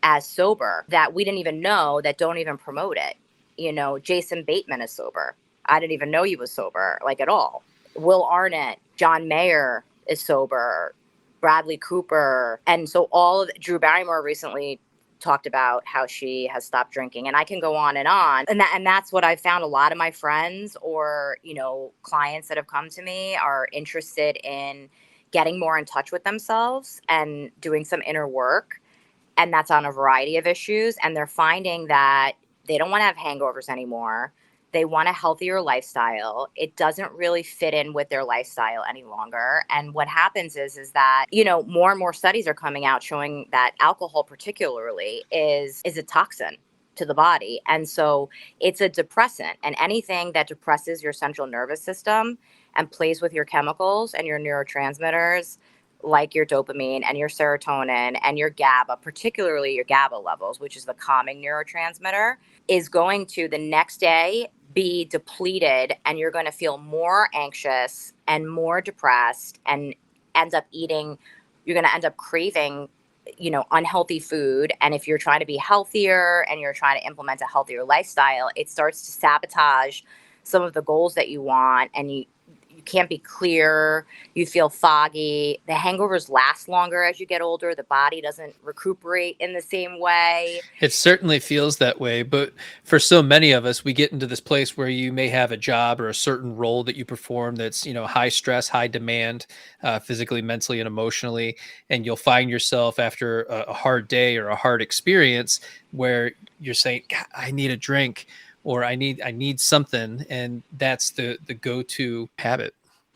as sober that we didn't even know, that don't even promote it. Jason Bateman is sober. I didn't even know he was sober, like at all. Will Arnett, John Mayer is sober, Bradley Cooper. And so Drew Barrymore recently talked about how she has stopped drinking, and I can go on. And that's what I found. A lot of my friends or, clients that have come to me are interested in getting more in touch with themselves and doing some inner work. And that's on a variety of issues. And they're finding that they don't want to have hangovers anymore. They want a healthier lifestyle. It doesn't really fit in with their lifestyle any longer. And what happens is that, more and more studies are coming out showing that alcohol particularly is a toxin to the body. And so it's a depressant, and anything that depresses your central nervous system and plays with your chemicals and your neurotransmitters like your dopamine and your serotonin and your GABA, particularly your GABA levels, which is the calming neurotransmitter, is going to the next day be depleted, and you're going to feel more anxious and more depressed and end up eating, you're going to end up craving, unhealthy food. And if you're trying to be healthier and you're trying to implement a healthier lifestyle, it starts to sabotage some of the goals that you want, and you can't be clear, you feel foggy. The hangovers last longer as you get older. The body doesn't recuperate in the same way. It certainly feels that way, but for so many of us, we get into this place where you may have a job or a certain role that you perform that's, high stress, high demand, physically, mentally, and emotionally, and you'll find yourself after a hard day or a hard experience where you're saying, "God, I need a drink," or I need something, and that's the go-to habit.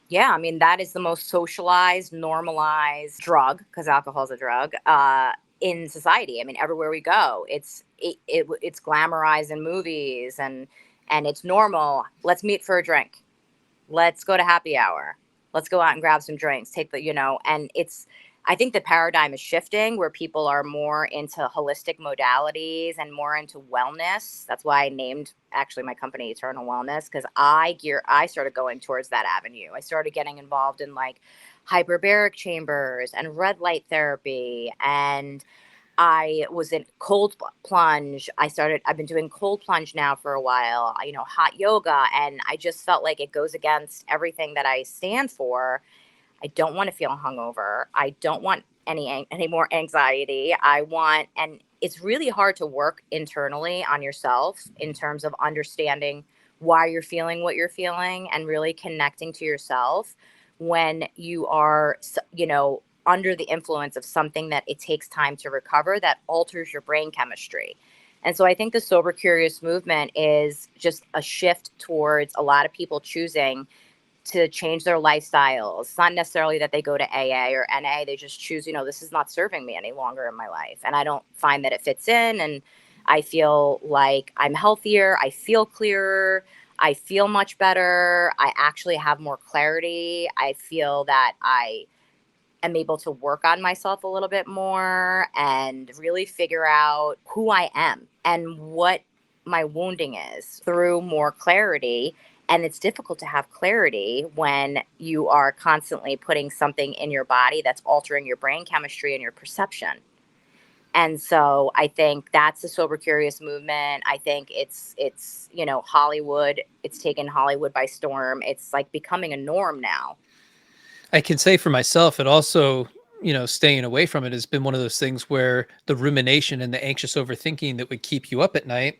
Yeah, I mean, that is the most socialized, normalized drug, because alcohol is a drug, in society. I mean, everywhere we go, it's glamorized in movies, and it's normal. Let's meet for a drink. Let's go to happy hour. Let's go out and grab some drinks. And I think the paradigm is shifting where people are more into holistic modalities and more into wellness. That's why I named actually my company Eternal Wellness, because I started going towards that avenue. I started getting involved in like hyperbaric chambers and red light therapy, and I was in cold plunge. I've been doing cold plunge now for a while, hot yoga. And I just felt like it goes against everything that I stand for. I don't want to feel hungover. I don't want any more anxiety. And it's really hard to work internally on yourself in terms of understanding why you're feeling what you're feeling and really connecting to yourself when you are, under the influence of something that it takes time to recover that alters your brain chemistry. And so I think the sober curious movement is just a shift towards a lot of people choosing to change their lifestyles. It's not necessarily that they go to AA or NA. They just choose, this is not serving me any longer in my life. And I don't find that it fits in. And I feel like I'm healthier. I feel clearer. I feel much better. I actually have more clarity. I feel that I am able to work on myself a little bit more and really figure out who I am and what my wounding is through more clarity. And it's difficult to have clarity when you are constantly putting something in your body that's altering your brain chemistry and your perception. And so I think that's the sober curious movement. I think it's Hollywood. It's taken Hollywood by storm. It's like becoming a norm now. I can say for myself, it also, staying away from it has been one of those things where the rumination and the anxious overthinking that would keep you up at night,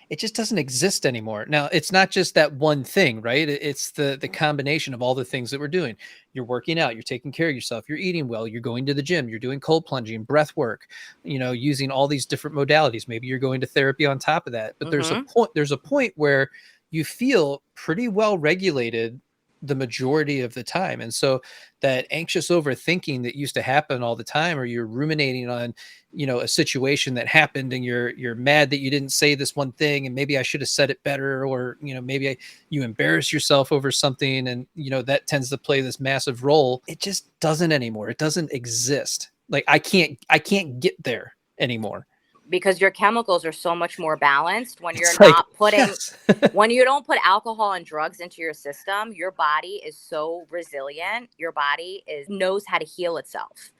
it just doesn't exist anymore. Now, it's not just that one thing, right? It's the combination of all the things that we're doing. You're working out, you're taking care of yourself, you're eating well, you're going to the gym, you're doing cold plunging, breath work, using all these different modalities. Maybe you're going to therapy on top of that. But there's a point where you feel pretty well regulated the majority of the time. And so that anxious overthinking that used to happen all the time, or you're ruminating on, a situation that happened and you're mad that you didn't say this one thing and maybe I should have said it better, or, maybe you embarrass yourself over something, and, that tends to play this massive role. It just doesn't anymore. It doesn't exist. Like I can't get there anymore. Because your chemicals are so much more balanced when you're It's like, not putting yes. when you don't put alcohol and drugs into your system. Your body is so resilient. Your body knows how to heal itself.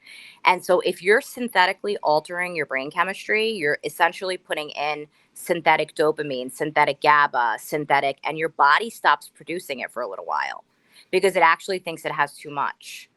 And so if you're synthetically altering your brain chemistry, you're essentially putting in synthetic dopamine, synthetic GABA, and your body stops producing it for a little while because it actually thinks it has too much.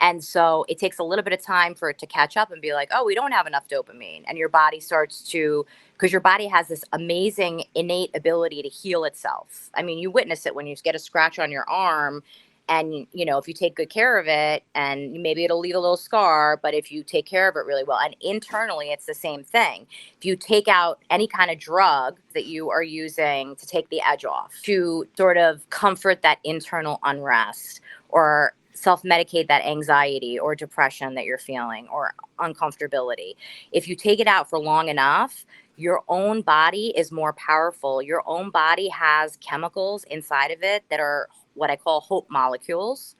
And so it takes a little bit of time for it to catch up and be like, oh, we don't have enough dopamine. And your body starts to, because your body has this amazing innate ability to heal itself. I mean, you witness it when you get a scratch on your arm, and, if you take good care of it, and maybe it'll leave a little scar, but if you take care of it really well, and internally it's the same thing. If you take out any kind of drug that you are using to take the edge off, to sort of comfort that internal unrest, or self-medicate that anxiety or depression that you're feeling, or uncomfortability, if you take it out for long enough, your own body is more powerful. Your own body has chemicals inside of it that are what I call hope molecules.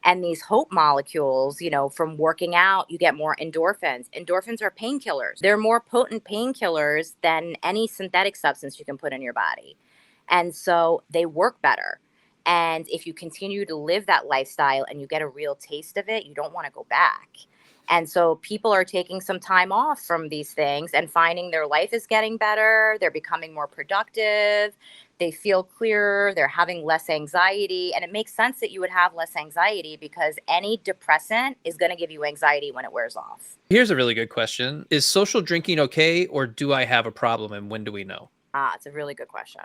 And these hope molecules, from working out, you get more endorphins. Endorphins are painkillers. They're more potent painkillers than any synthetic substance you can put in your body. And so they work better. And if you continue to live that lifestyle and you get a real taste of it, you don't want to go back. And so people are taking some time off from these things and finding their life is getting better. They're becoming more productive. They feel clearer. They're having less anxiety. And it makes sense that you would have less anxiety because any depressant is going to give you anxiety when it wears off. Here's a really good question. Is social drinking okay, or do I have a problem, and when do we know? It's a really good question.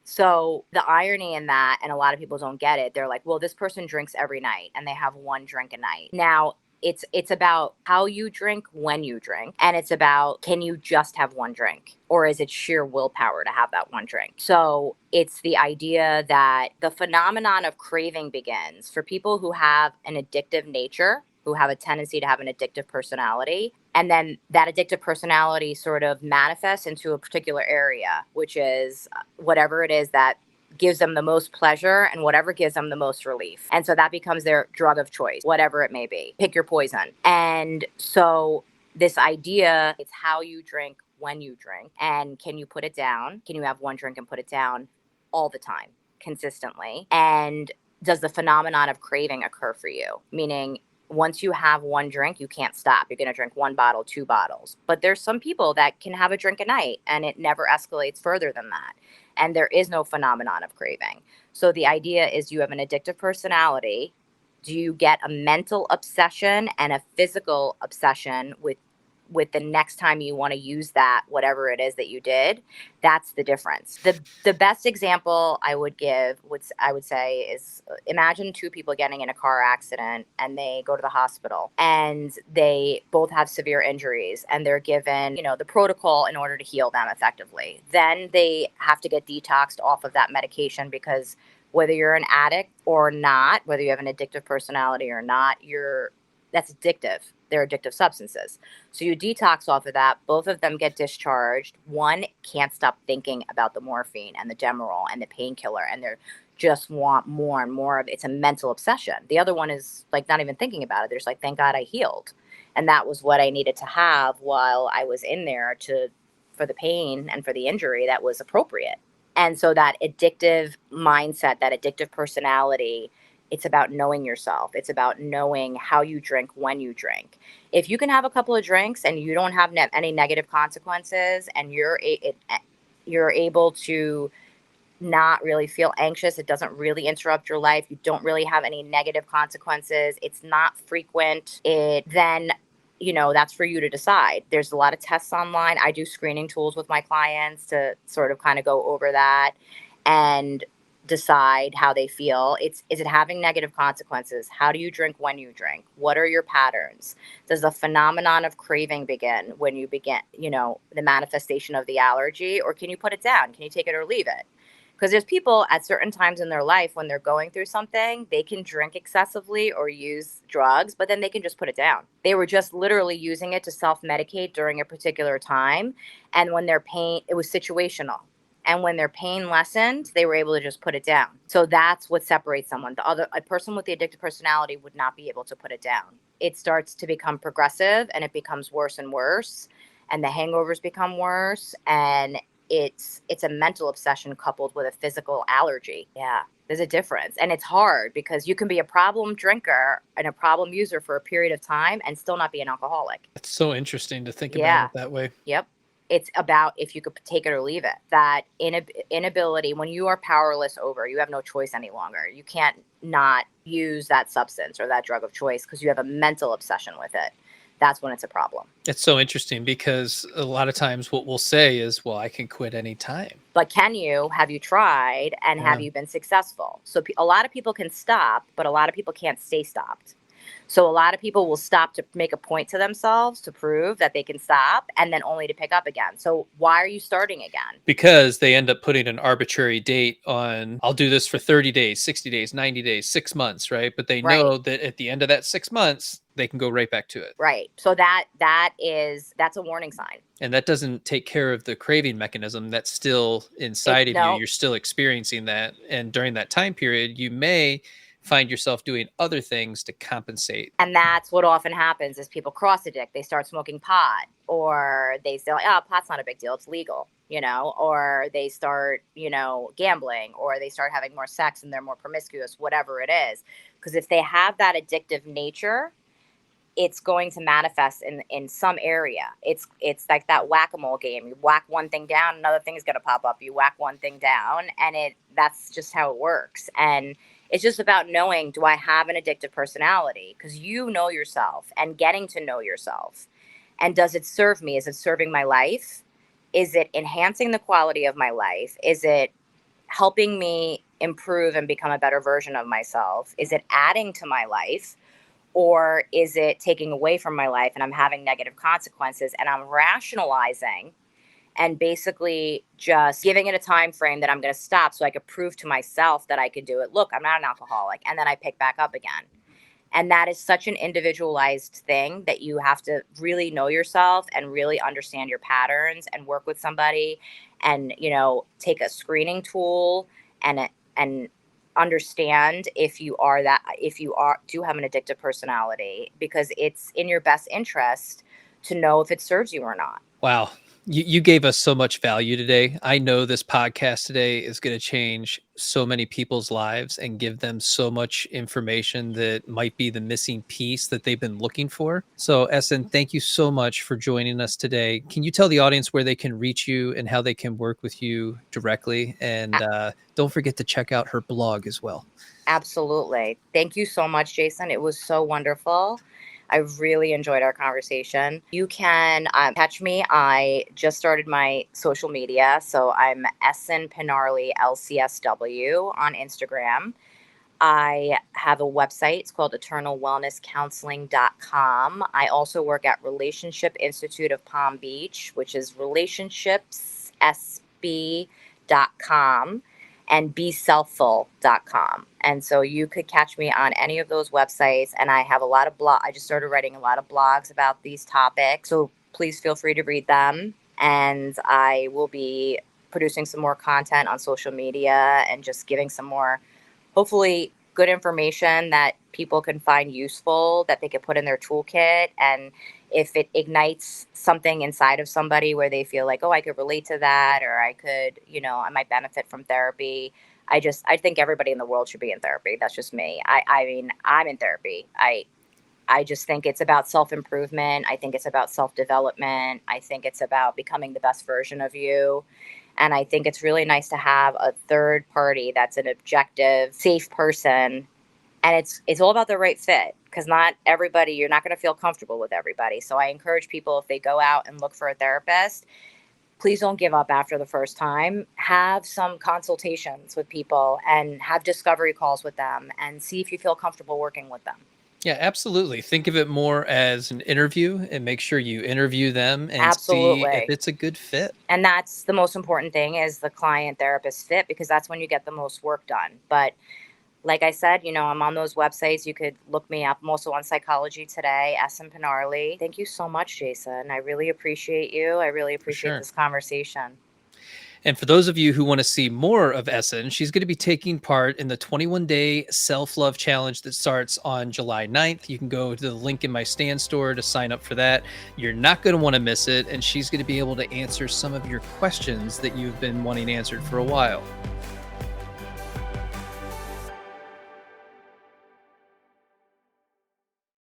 So the irony in that, and a lot of people don't get it, they're like, well, this person drinks every night and they have one drink a night. Now, it's about how you drink, when you drink, and it's about, can you just have one drink, or is it sheer willpower to have that one drink? So it's the idea that the phenomenon of craving begins for people who have an addictive nature, who have a tendency to have an addictive personality. And then that addictive personality sort of manifests into a particular area, which is whatever it is that gives them the most pleasure and whatever gives them the most relief. And so that becomes their drug of choice, whatever it may be. Pick your poison. And so this idea, it's how you drink, when you drink, and can you put it down? Can you have one drink and put it down all the time, consistently? And does the phenomenon of craving occur for you? Meaning, once you have one drink, you can't stop. You're going to drink one bottle, two bottles. But there's some people that can have a drink a night and it never escalates further than that. And there is no phenomenon of craving. So the idea is you have an addictive personality. Do you get a mental obsession and a physical obsession with the next time you want to use that, whatever it is that you did? That's the difference. The best example I would give, I would say, is imagine two people getting in a car accident and they go to the hospital and they both have severe injuries and they're given, the protocol in order to heal them effectively. Then they have to get detoxed off of that medication because whether you're an addict or not, whether you have an addictive personality or not, that's addictive. They're addictive substances. So you detox off of that. Both of them get discharged. One can't stop thinking about the morphine and the Demerol and the painkiller, and they just want more and more of it. It's a mental obsession. The other one is like not even thinking about it. They're just like, thank God I healed. And that was what I needed to have while I was in there for the pain and for the injury that was appropriate. And so that addictive mindset, that addictive personality, it's about knowing yourself. It's about knowing how you drink, when you drink. If you can have a couple of drinks and you don't have any negative consequences and you're able to not really feel anxious, it doesn't really interrupt your life, you don't really have any negative consequences, it's not frequent, then that's for you to decide. There's a lot of tests online. I do screening tools with my clients to sort of kind of go over that and decide how they feel. Is it having negative consequences? How do you drink, when you drink? What are your patterns? Does the phenomenon of craving begin when you begin, the manifestation of the allergy, or can you put it down? Can you take it or leave it? Because there's people at certain times in their life when they're going through something, they can drink excessively or use drugs, but then they can just put it down. They were just literally using it to self-medicate during a particular time. And when their pain, it was situational. And when their pain lessened, they were able to just put it down. So that's what separates someone. A person with the addictive personality would not be able to put it down. It starts to become progressive and it becomes worse and worse. And the hangovers become worse. And it's a mental obsession coupled with a physical allergy. Yeah, there's a difference. And it's hard because you can be a problem drinker and a problem user for a period of time and still not be an alcoholic. It's so interesting to think about it that way. Yep. It's about if you could take it or leave it. That inability, when you are powerless over, you have no choice any longer. You can't not use that substance or that drug of choice because you have a mental obsession with it. That's when it's a problem. It's so interesting because a lot of times what we'll say is, well, I can quit any time. But can you? Have you tried? And have you been successful? So a lot of people can stop, but a lot of people can't stay stopped. So a lot of people will stop to make a point to themselves to prove that they can stop and then only to pick up again. So why are you starting again? Because they end up putting an arbitrary date on, I'll do this for 30 days, 60 days, 90 days, 6 months, right? But they know that at the end of that 6 months, they can go right back to it. Right. So that's a warning sign. And that doesn't take care of the craving mechanism that's still inside of you. You're still experiencing that. And during that time period, you may find yourself doing other things to compensate. And that's what often happens is people cross addict. They start smoking pot, or they say, like, oh, pot's not a big deal, it's legal, or they start, gambling, or they start having more sex and they're more promiscuous, whatever it is. Because if they have that addictive nature, it's going to manifest in some area. It's like that whack-a-mole game. You whack one thing down, another thing is going to pop up. You whack one thing down, and that's just how it works. And it's just about knowing, do I have an addictive personality? Because you know yourself, and getting to know yourself. And does it serve me? Is it serving my life? Is it enhancing the quality of my life? Is it helping me improve and become a better version of myself? Is it adding to my life? Or is it taking away from my life and I'm having negative consequences, and I'm rationalizing and basically just giving it a time frame that I'm going to stop so I could prove to myself that I could do it. Look, I'm not an alcoholic. And then I pick back up again. And that is such an individualized thing that you have to really know yourself and really understand your patterns and work with somebody and, take a screening tool and understand if you do have an addictive personality, because it's in your best interest to know if it serves you or not. Wow. You gave us so much value today. I know this podcast today is going to change so many people's lives and give them so much information that might be the missing piece that they've been looking for. So, Esin, thank you so much for joining us today. Can you tell the audience where they can reach you and how they can work with you directly? And don't forget to check out her blog as well. Absolutely. Thank you so much, Jason. It was so wonderful. I really enjoyed our conversation. You can catch me. I just started my social media. So I'm Esin Pinarli, LCSW on Instagram. I have a website. It's called eternalwellnesscounseling.com. I also work at Relationship Institute of Palm Beach, which is relationshipssb.com. and beselfful.com. And so you could catch me on any of those websites. And I have a lot of I just started writing a lot of blogs about these topics. So please feel free to read them. And I will be producing some more content on social media and just giving some more, hopefully, good information that people can find useful, that they could put in their toolkit. And if it ignites something inside of somebody where they feel like, oh, I could relate to that, or I could, I might benefit from therapy. I think everybody in the world should be in therapy. That's just me. I mean, I'm in therapy. I just think it's about self-improvement. I think it's about self-development. I think it's about becoming the best version of you. And I think it's really nice to have a third party that's an objective, safe person. And it's all about the right fit, because not everybody, you're not going to feel comfortable with everybody. So I encourage people, if they go out and look for a therapist, please don't give up after the first time. Have some consultations with people and have discovery calls with them and see if you feel comfortable working with them. Yeah, absolutely. Think of it more as an interview and make sure you interview them and Absolutely. see if it's a good fit. And that's the most important thing, is the client therapist fit, because that's when you get the most work done. But like I said, I'm on those websites. You could look me up. I'm also on Psychology Today, Esin Pinarli. Thank you so much, Jason. I really appreciate you. I really appreciate this conversation. And for those of you who want to see more of Esin, she's going to be taking part in the 21-day self-love challenge that starts on July 9th. You can go to the link in my stand store to sign up for that. You're not going to want to miss it. And she's going to be able to answer some of your questions that you've been wanting answered for a while.